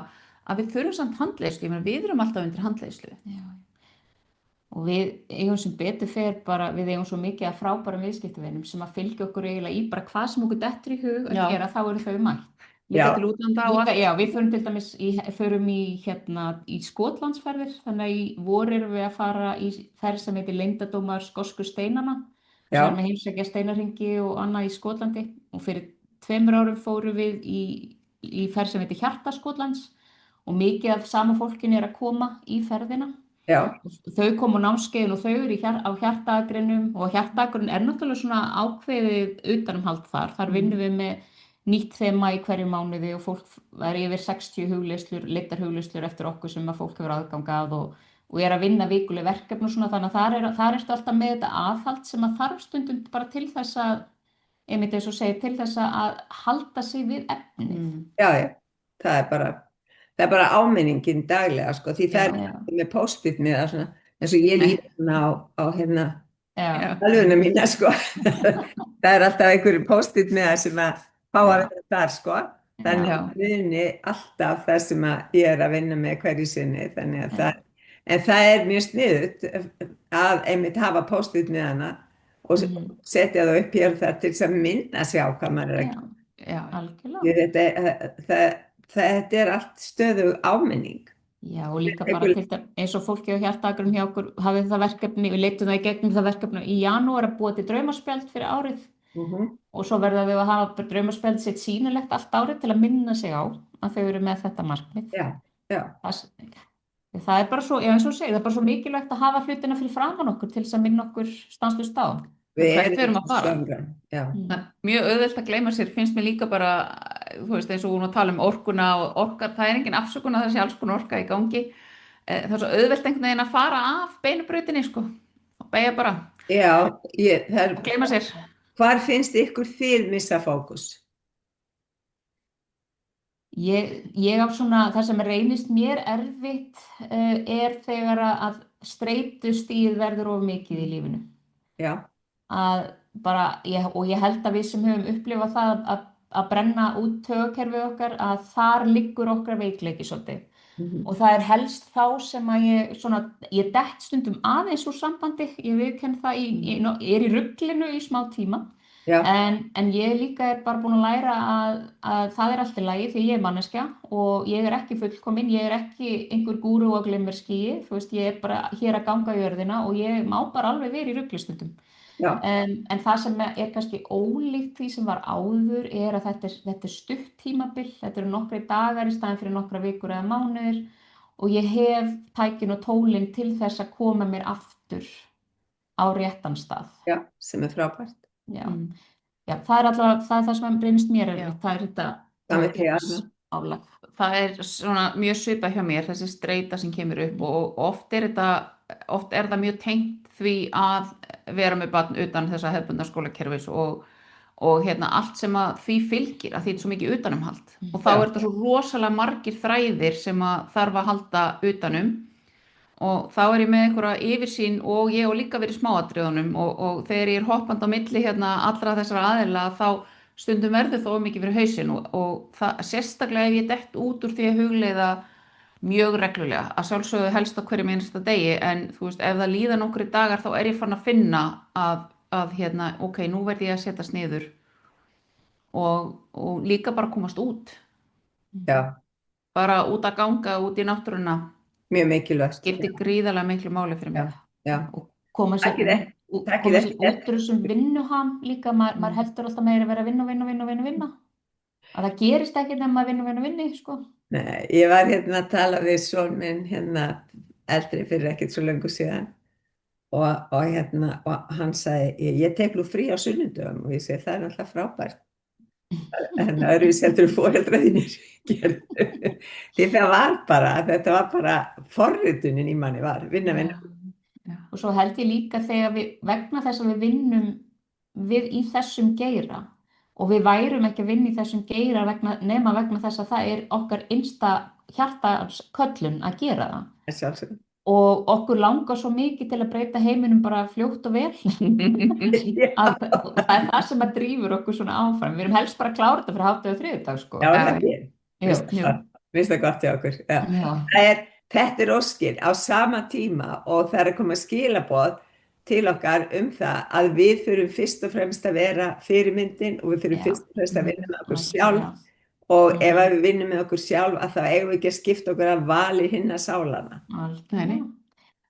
að við þurfum samt handleiðslu, við erum alltaf undir handleiðslu. Já. Og við eigum sem betur fer bara, við eigum svo mikið að frábærum viðskiptavinum sem að fylgja okkur eiginlega í bara hvað sem okkur dettur í hug að gera, þá eru þau mætt. Líka til útlanda á allt. Já, við förum til dæmis í Skotlandsferðir, þannig að í vor erum við að fara í ferð sem heitir Leyndardómar skosku steinanna, sem er með heimsækja steinarhingi og annað í Skotlandi, og fyrir 2 árum fórum við í ferð sem heitir Hjarta Skotlands og mikið af sama fólkinu er að koma í ferðina. Já. Þau komu á námskeiðin og þau eru á hjartaakrinum og hjartaakrinn er náttúrulega svona ákveðið utanumhald þar vinnum við með nýtt þema í hverju mánuði og fólk er yfir 60 leiddar hugleiðslur eftir okkur sem að fólk hefur aðgang að og er að vinna vikuleg verkefni og svona, þannig að þar ertu alltaf með þetta aðhald sem að þarf stundum bara til þess að, einmitt eins og segir, til þess að halda sig við efnið. Já, það er bara áminningin daglega, sko, því það er með post-it með að svona, eins og ég Nei. líti svona á hérna Já, alvegna mína sko. Það er alltaf einhverju post-it með það sem að fá að Já. vera þar sko. Þannig Já. að muni alltaf það sem að ég er að vinna með hverju sinni. Þannig að Já. en það er mjög sniðugt að einmitt hafa post-it með hana og setja það upp hér og þar til þess að minna sig á hvað maður er að Já, Já. algjörlega. þetta er allt stöðug áminning. Já, og líka bara til dæmis eins og fólki á hjartaakrum hjá okkur hafið það verkefni, við leitum það í gegnum það verkefni í janúar að búa til draumaspjald fyrir árið og svo verða við að hafa draumaspjald sitt sýnilegt allt árið til að minna sig á að þau eru með þetta markmið. Já. Það er bara svo, eins og segir, það er bara svo mikilvægt að hafa hlutina fyrir framan okkur til þess að minna okkur stanslaust á. Hvert við erum að fara. Já. Það er mjög auðvelt að gleyma sér, finnst mér líka bara, þú veist, eins og hún að tala um orkuna og orkar, það er engin afsökun að þessi alls konar orka í gangi. Það er svo auðvelt einhvern veginn að fara af beinubrautinni, sko, og beygja bara. Já, Gleyma sér. Hvar finnst ykkur þið missa fókus? Ég á svona, það sem reynist mér erfitt er þegar að streitustigið verður of mikið í lífinu. Já. Og ég held að við sem höfum upplifað það að brenna út taugakerfið okkar, að þar liggur okkar veikleiki svolítið. Og það er helst þá sem að ég dett stundum aðeins úr sambandi, ég viðurkenni það, ég er í ruglinu í smá tíma. En ég líka er bara búin að læra að það er allt í lagi því ég er manneskja og ég er ekki fullkomin, ég er ekki einhver gúrú og glimmerskýi, þú veist, ég er bara hér að ganga jörðina og ég má bara alveg vera í ruglistundum. En það sem er kannski ólíkt því sem var áður er að þetta er stutt tímabil, þetta eru nokkri dagar í staðinn fyrir nokkra vikur eða mánuðir og ég hef tækin og tólin til þess að koma mér aftur á réttan stað. Já, sem er frábært. Já, það er allavega það sem reynist mér erfitt, það er þetta álag. Það er svona mjög svipað hjá mér, þessi streita sem kemur upp og oft er það mjög tengt því að vera með barn utan þessa hefðbundna skólakerfis og allt sem að því fylgir, að því þetta er svo mikið utanumhald og þá er þetta svo rosalega margir þræðir sem að þarf að halda utanum og þá er ég með einhverja yfirsýn og ég hef líka verið í smáatriðunum og þegar ég er hoppandi á milli allra þessara aðila þá stundum verður þó mikið fyrir hausinn og það sérstaklega ef ég dett út úr því að hugleiða mjög reglulega, að sjálfsögðu helst á hverjum einasta degi en þú veist ef það líða nokkrir dagar þá er ég farin að finna að ok, nú verð ég að setjast niður og líka bara komast út. Já. Bara út að ganga, út í náttúruna. Mjög mikilvægt. Skiptir gríðarlega miklu máli fyrir mig. Já. Og koma sér út úr þessum vinnuham líka, maður heldur alltaf meira að vera að vinna. Að það gerist ekki nema að vinni, sko. Nei, ég var að tala við son minn eldri fyrir ekkert svo löngu síðan og hann sagði, ég tek nú frí á sunnudögum og ég segi, það er alltaf frábært. En öðruvísi heldur foreldrar þínir gerðu. Því þetta var bara forritunin í manni var, vinna. Og svo held ég líka þegar vegna þess að við vinnum við í þessum geira og við værum ekki að vinna í þessum geira nema vegna þess að það er okkar innsta hjartaköllun að gera það. Og okkur langar svo mikið til að breyta heiminum bara fljótt og vel að það er það sem að drífur okkur svona áfram. Við erum helst bara að klára þetta fyrir hátíð og þriðjudag, sko. Já, það er. Vist það gott hjá okkur. Þetta er óskil á sama tíma og það er að koma skilaboð til okkar það að við þurfum fyrst og fremst að vera fyrirmyndin og við þurfum fyrst og fremst að vinna með okkur sjálf. Og ef við vinnum með okkur sjálf að þá eigum við ekki að skipta okkur að vali hinna sálana. Nei.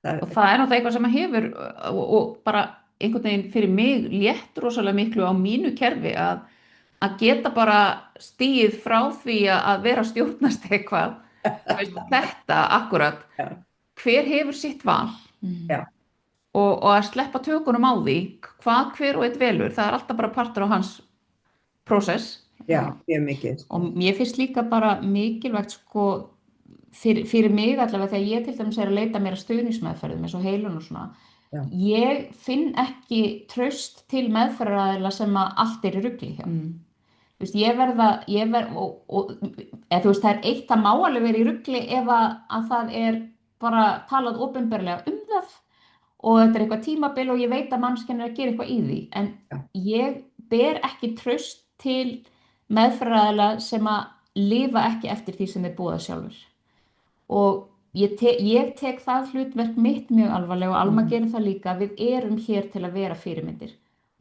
Og það er náttúrulega eitthvað sem hefur og bara einhvern veginn fyrir mig létt rosalega miklu á mínu kerfi að geta bara stigið frá því að vera að stjórnast eitthvað. Þetta akkurat. Hver hefur sitt val og að sleppa tökunum á því hvað hver og einn velur. Það er alltaf bara partur á hans prósess. Já, mjög mikið. Og mér finnst líka bara mikilvægt sko fyrir mig allavega þegar ég til dæmis er að leita mér að stuðningsmeðferðum eins og heilun og svona. Já. Ég finn ekki traust til meðferðaraðila sem að allt er í rugli hjá. Þú veist, þú veist, það er eitt að má alveg vera í rugli ef að það er bara talað opinberlega það og þetta er eitthvað tímabil og ég veit að manneskjan er að gera eitthvað í því en Já. ég ber ekki traust til meðferðaraðila sem að lifa ekki eftir því sem þeir boða sjálfur og ég tek það hlutverk mitt mjög alvarlega og Alma gerir það líka, við erum hér til að vera fyrirmyndir.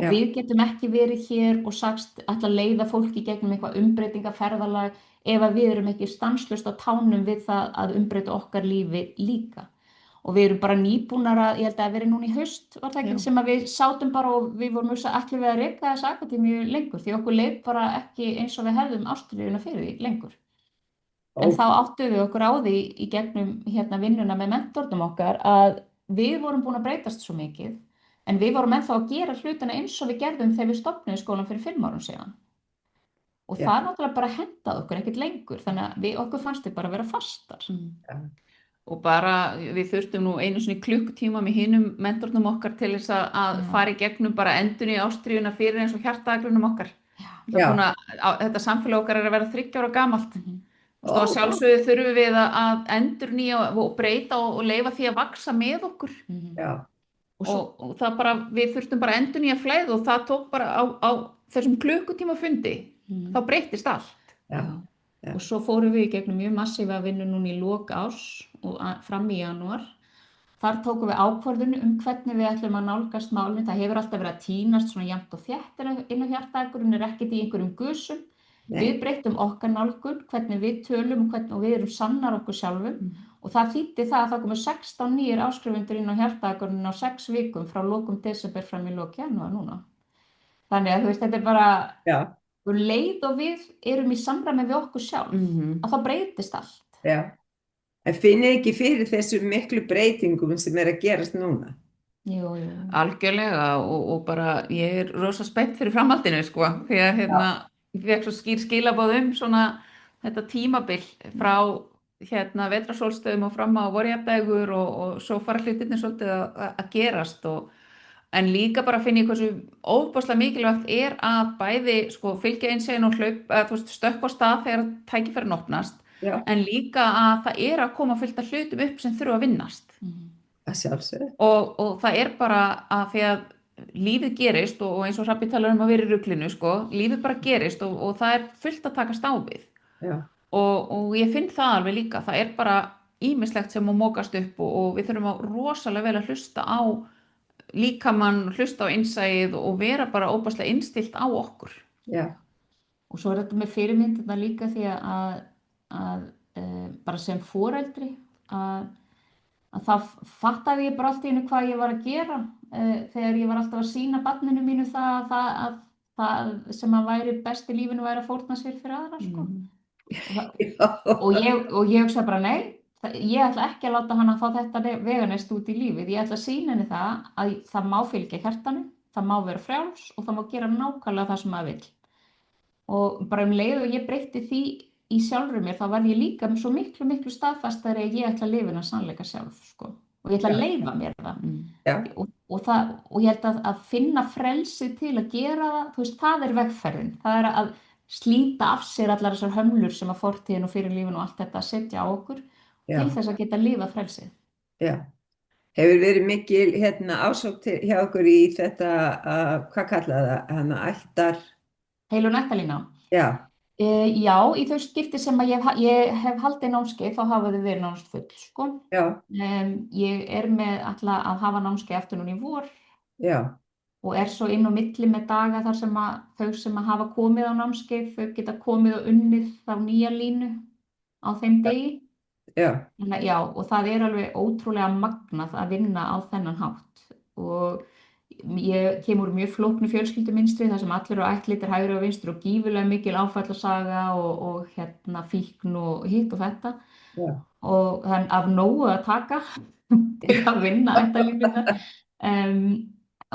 Já. Við getum ekki verið hér og sagst ætla að leiða fólki gegnum eitthvað umbreytingaferðalag ef að við erum ekki stanslaust á tánum við það að umbreyta okkar lífi líka. Og við erum bara nýbúnar að, ég held að vera núna í haust, var það ekki, sem að við sátum bara og við vorum ætlum við að reka þessa akademíu lengur því okkur leið bara ekki eins og við hefðum ástríðuna fyrir því lengur. En þá áttum við okkur á því í gegnum vinnuna með mentornum okkar að við vorum búin að breytast svo mikið en við vorum ennþá að gera hlutina eins og við gerðum þegar við stofnuðum skólann fyrir 5 árum síðan. Og það náttúrulega bara hendaði okkur ekkert lengur, þannig að okkur fannst við bara að vera fastar. Og bara við þurftum nú einu sinni klukkutíma með hinum mentornum okkar til þess að fara í gegnum bara endurni ástríðuna fyrir eins og hjartaagrunum okkar. Þetta samfélag okkar er að vera 30 ára gamalt. Og þá sjálfsögðu þurfum við að endurnýja og breyta og leyfa því að vaxa með okkur. Já. Og það bara, við þurftum bara endurnýja flæð og það tók bara á þessum klukkutíma fundi, þá breyttist allt. Já. Og svo fórum við í gegnum mjög massífa vinnu núna í lok árs og fram í janúar. Þar tókum við ákvörðun hvernig við ætlum að nálgast málin. Það hefur alltaf verið að tínast svona jafnt og þétt inn á hjartaagrun, ekkert í einhverjum gusum. Við breyttum okkar nálgun, hvernig við tölum og við erum sannar okkur sjálfum og það þýddi það að það komu 16 nýjir áskrifundur inn á hjartaagruninn á 6 vikum frá lokum desember fram í lok janúar núna. Þannig að þú veist, þetta er bara leið og við erum í samræmi við okkur sjálf, að það breytist allt. Já, en finnir ekki fyrir þessu miklu breytingum sem er að gerast núna? Jú. Algjörlega og bara ég er rosa spennt fyrir framhaldinu sko, því að ég fekk svo skýr skilaboð svona þetta tímabil frá vetrarsólstöðum og fram á vorjafndægur og svo fara hlutirnir svolítið að gerast en líka bara finn ég hversu ofboðslega mikilvægt er að bæði sko fylgja einsegin og stökkva á stað þegar tækifærin opnast en líka að það er að koma fullt af hlutum upp sem þurfa að vinnast. Að sjálfsögðu. Og það er bara að því að lífið gerist og eins og Hrafn talar að vera í ruglinu sko, lífið bara gerist og það er fullt að takast á við. Já. Og ég finn það alveg líka, það er bara ýmislegt sem má mókast upp og við þurfum að rosalega vel að hlusta á líkamann, hlusta á innsæið og vera bara óbærslega innstilt á okkur. Já. Og svo er þetta með fyrirmyndirna líka því að bara sem foreldri að það fattaði ég bara allt í einu hvað ég var að gera þegar ég var alltaf að sýna barninu mínu það sem að væri best í lífinu væri að fórna sér fyrir aðra sko. Og ég hugsa bara nei, ég ætla ekki að láta hana fá þetta veganest út í lífið, ég ætla að sýna henni það að það má fylgja hjartanu, það má vera frjáls og það má gera nákvæmlega það sem maður vill. Og bara leið og ég breytti því í sjálfri mér, þá var ég líka svo miklu staðfastari að ég ætla að lifa hennar sannleika sjálf sko. Og ég ætla að leyfa mér það. Og ég held að finna frelsi til að gera það, þú veist, það er vegferðin, það er að slíta af sér allar þessar hömlur sem að fortíðin og fyrir lífinu og allt þetta setja á okkur til þess að geta lifað frelsið. Já. Hefur verið mikil ásókn hjá okkur í þetta, hvað kallaði það, ættar? Heilun ættarlína? Já. Já, í þau skipti sem að ég hef haldið námskeið, þá hafa þau verið nánast full, sko. Já. Ég er með alltaf að hafa námskeið eftir núna í vor. Já. Og svo inn á milli með daga þar sem að þau sem að hafa komið á námskeið, þau geta komið og unnið á nýja línu á þeim degi. Já. Já, og það er alveg ótrúlega magnað að vinna á þennan hátt. Og ég kemur mjög flóknu fjölskyldumynstri þar sem allir eru ættlitir hægri og vinstri og gífurlega mikil áfallasaga og fíkn og hitt og þetta. Já. Og þannig af nógu að taka til að vinna ættarlínuna.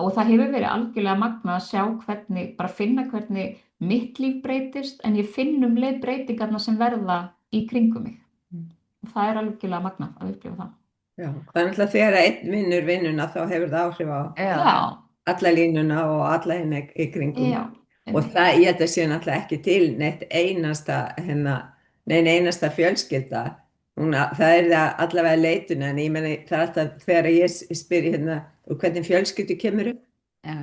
Og það hefur verið algjörlega magnað að sjá hvernig, bara finna hvernig mitt líf breytist en ég finn leið breytingarna sem verða í kringum mig. Og það er algjörlega magnað að upplifa það. Já, þannig að þegar einn vinnur vinnuna þá hefur það áhrif á alla línuna og alla henni í kringum. Já. Og það, ég held að sé náttúrulega ekki til nein einasta fjölskylda það er það allavega leitun, en ég meni það er alltaf þegar ég spyr hérna og hvernig fjölskyldu kemur upp, Já.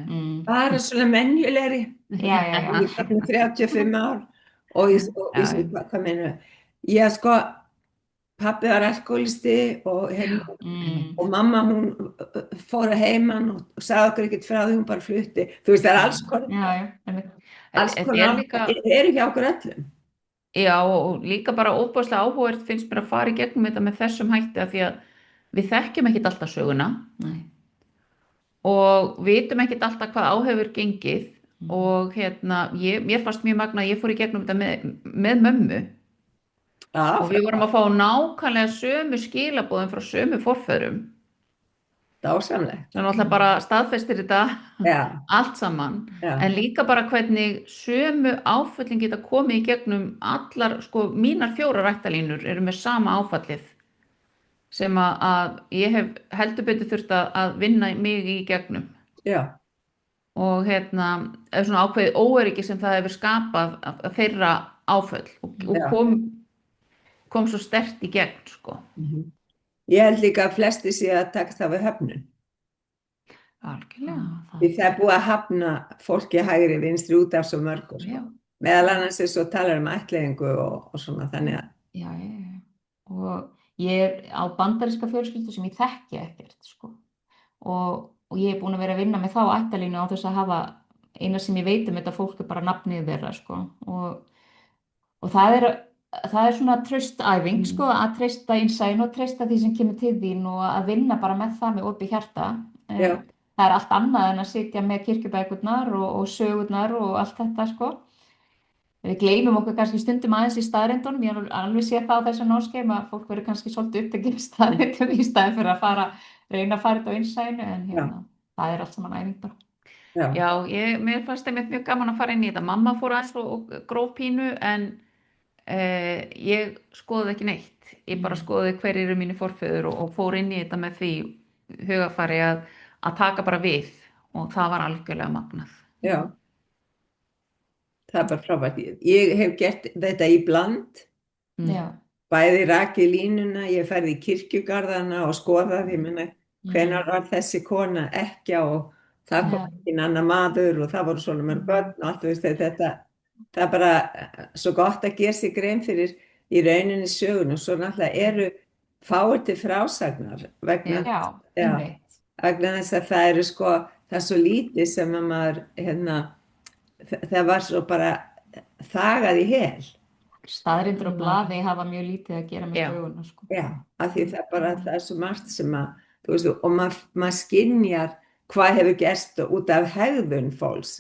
bara svona menjulegri, Já, já, já. ég er 35 ár og ég Já, segi, hvað meina? Já, sko, pabbi var alkoholisti og og mamma hún fór að heiman og sagði okkur ekkert frá því, hún bara flutti, þú veist, það er alls konar, Já, já, einmitt. alls Þetta konar, líka, er ekki okkur öllum. já, og líka bara óbúðslega áhugavert finnst mér að fara í gegnum þetta með þessum hætti af því að við þekkjum ekkit alltaf söguna Nei. og vitum ekkit alltaf hvað áhefur gengið og mér fannst mjög magna að ég fór í gegnum þetta með mömmu Já, og við vorum að fá nákvæmlega sömu skilaboðum frá sömu forfeðrum. dásamlegt. Það er náttúrulega bara staðfestir þetta Já, allt saman, já, en líka bara hvernig sömu áföllin geta komið í gegnum allar, sko, mínar 4 ættalínur eru með sama áfallið sem að ég hef heldur betur þurft að vinna mig í gegnum já, og er svona ákveðið óöryggi sem það hefur skapað af þeirra áföll og Já. kom svo sterkt í gegn, sko. Ég held líka að flesti sé að taka það við höfnun. Algjörlega. Því það er búið að hafna fólki hægri vinstri út af svo mörgu, sko. Já. Meðal annars er svo talar ættleiðingu og svona, þannig að Já, og ég er á bandaríska fjölskyldu sem ég þekki ekkert, sko. Og ég er búin að vera að vinna með þá ættalínu á þess að hafa eina sem ég veit þetta fólk er bara nafnið þeirra, sko. Og það er svona traustæfing, sko, að treysta innsæin og treysta því sem kemur til þín og að vinna bara með það með opið hjarta. Já. Það er allt annað en að sitja með kirkjubækurnar og sögurnar og allt þetta, sko. Við gleymum okkur kannski stundum aðeins í staðreyndunum, ég har alveg séð það á þessu náskeið að fólk verður kannski svolítið upptekið í staðreyndum í staðinn fyrir að reyna að fara þetta á innsæinu, en það er allt saman æfing bara. Já, mér fannst einmitt mjög gaman að fara inn í þetta. Mamma fór aðeins og gróf pínu en ég skoði ekki neitt. Ég bara skoði hverjir eru mínir forfeður og fór inn í þetta með því hugafari að taka bara við og það var algjörlega magnað. Já. Það er bara frábært. Ég hef gert þetta í bland, bæði rakið línuna, ég ferði í kirkjugarðana og skoðaði, ég meina, hvenær var þessi kona ekkja og það kom ekki annar maður og það voru svona mörg börn og allt, veist, þetta, það er bara svo gott að gera sig grein fyrir í rauninni sögun og svo náttúrulega eru fáir til frásagnar vegna þess að það eru sko, það er svo lítið sem að maður, það var svo bara þagað í hel. Staðreyndir og blaði hafa mjög lítið að gera með söguna, sko. Já, af því það er svo margt sem að, þú veist, og maður skynjar hvað hefur gerst út af hegðun fólks.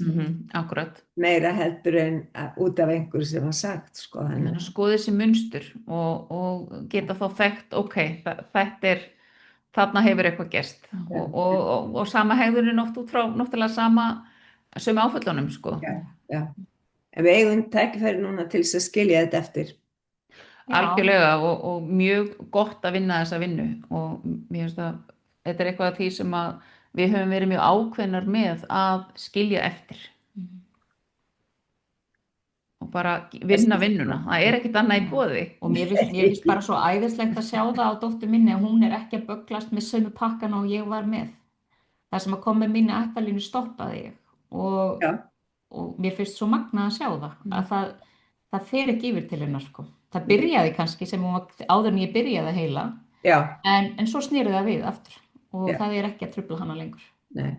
Akkurat. Meira heldur en út af einhverju sem var sagt, sko. Skoði þessi munstur og geta þá þekkt, þarna hefur eitthvað gerst og sama hegðunin oft út frá náttúrulega sömu áföllunum, sko. Já. En við eigum tækifæri núna til þess að skilja þetta eftir. Algjörlega og mjög gott að vinna þessa vinnu og mér finnst að þetta er eitthvað af því sem að við höfum verið mjög ákveðnar með að skilja eftir og bara vinna vinnuna. Það er ekkert annað í boði. Og mér finnst bara svo æðislegt að sjá það á dóttur minni að hún er ekki að bögglast með sömu pakkana og ég var með. Það sem að kom með minni ættalínu stoppaði ég og mér finnst svo magnað að sjá það að það fer ekki yfir til hennar, sko. Það byrjaði kannski sem hún var áður en ég byrjaði að heila en svo snýrði það við aftur og það er ekki að trufla hana lengur. Nei,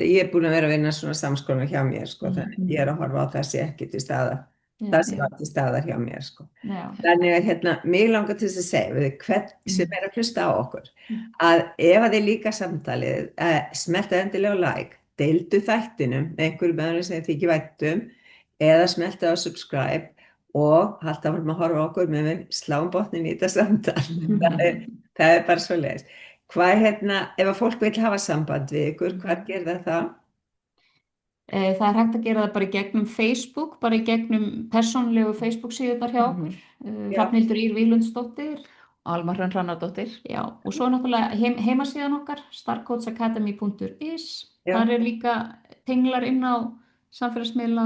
ég er búin að vera að vinna svona samskonar hjá mér, sko, þannig ég er að horfa á það sé ekki til staðar, það sem var til staðar hjá mér, sko. Þannig að mig langar til þess að segja við hvern sem er að hlusta á okkur að ef að þið líka samtalið, smelta endilega like, deildu þættinum með einhverjum öðrum sem þið ekki vænt eða smelta á subscribe og halda áfram að horfa á okkur með sláum botnin í þetta samtal. Það er bara svo leiðis. Hvað ef að fólk vil hafa samband við ykkur, hvað gerir það? Það er hægt að gera það bara í gegnum Facebook, bara í gegnum persónlegu Facebook síðunar hjá okkur. Hrafnhildur Ýr Víglundsdóttir. Alma Hrönn Hrannardóttir. Já, og svo náttúrulega heimasíðan okkar, starcoachacademy.is. Það er líka tenglar inn á samfélagsmiðla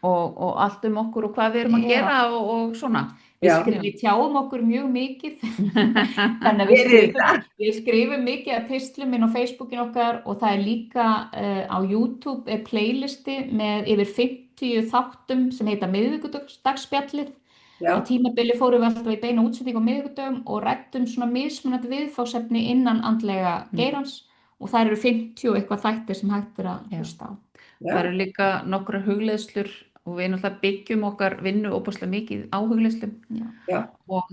og allt okkur og hvað við erum að gera og svona. Já. Við tjáum okkur mjög mikið, þannig að við skrifum mikið af pistlum inn á Facebookin okkar og það líka á YouTube playlisti með yfir 50 þáttum sem heita miðvikudagsspjallið. Á tímabili fórum við alltaf í beina útsendingu á miðvikudögum og ræddum svona mismunandi viðfangsefni innan andlega geirans og það eru 50 og eitthvað þættir sem hægt að hlusta á. Það eru líka nokkrar hugleiðslur og við náttúrulega byggjum okkar vinnu óbúslega mikið á hugleiðslum. Og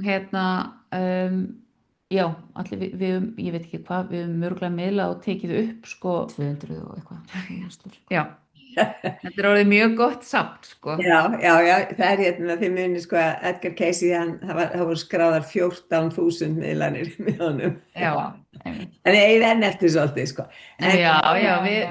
allir ég veit ekki hvað, við höfum mörgulega miðlað og tekið upp 200 og eitthvað. Já. Þetta er orðið mjög gott safn, Já, það er þið muni að Edgar Cayce, það voru skráðar 14.000 miðlanir með honum. En ég enn eftir svolítið,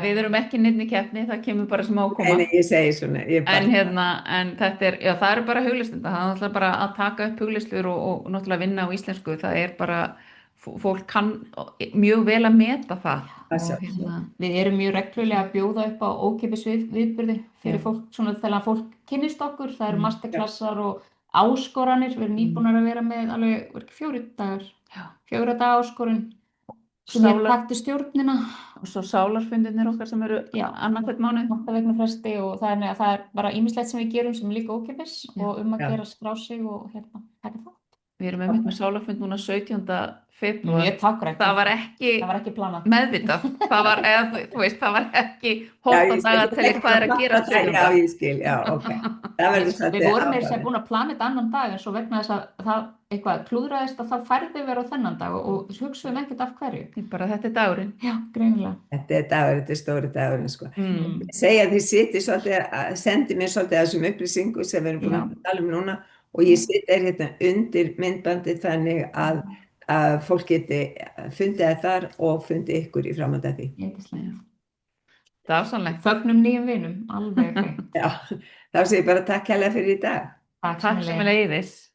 við erum ekki neinni keppni, það kemur bara smá koma. En ég segi svona. En þetta það eru bara hugleiðslur, það er náttúrulega bara að taka upp hugleiðslur og náttúrulega vinna á íslensku, það er bara fólk kann mjög vel að meta það. Við erum mjög reglulega að bjóða upp á ókeypis viðburði fyrir fólk, svona þegar fólk kynnist okkur, það eru masterklassar og áskoranir, við erum nýbúnar að vera með alveg 4 dagar, 4 daga áskorun sem takti stjórnina. Og svo sálarfundirnir okkar sem eru annan hvern mánuð. 8 vikna fresti og það er bara ýmislegt sem við gerum sem er líka ókeypis og að gera skrá sig og taka þátt. Við erum einmitt með sálarfund núna 17. febrúar. Það var ekki planað. Meðvitað. Það var ekki hótt á dagatali hvað er að gera. Já, ég skil, ok. Við vorum búin að plana þetta annan dag en svo vegna þess að það eitthvað klúðraðist að það færði vera á þennan dag og hugsaðum ekkert af hverju. Bara þetta er dagurinn. Já, greinilega. Þetta er stóri dagurinn, Segja að þið sittir svolítið, sendi mér svolítið að þessum upplýsingu sem við erum búin að tala núna og ég sitter hérna undir myndbandi þannig að fólk geti fundið það þar og fundið ykkur í framhald af því. Dásamlegt. Fögnum nýjum vinum, alveg. Já, þá segir ég bara takk hérlega fyrir í dag. Takk sem leiðis.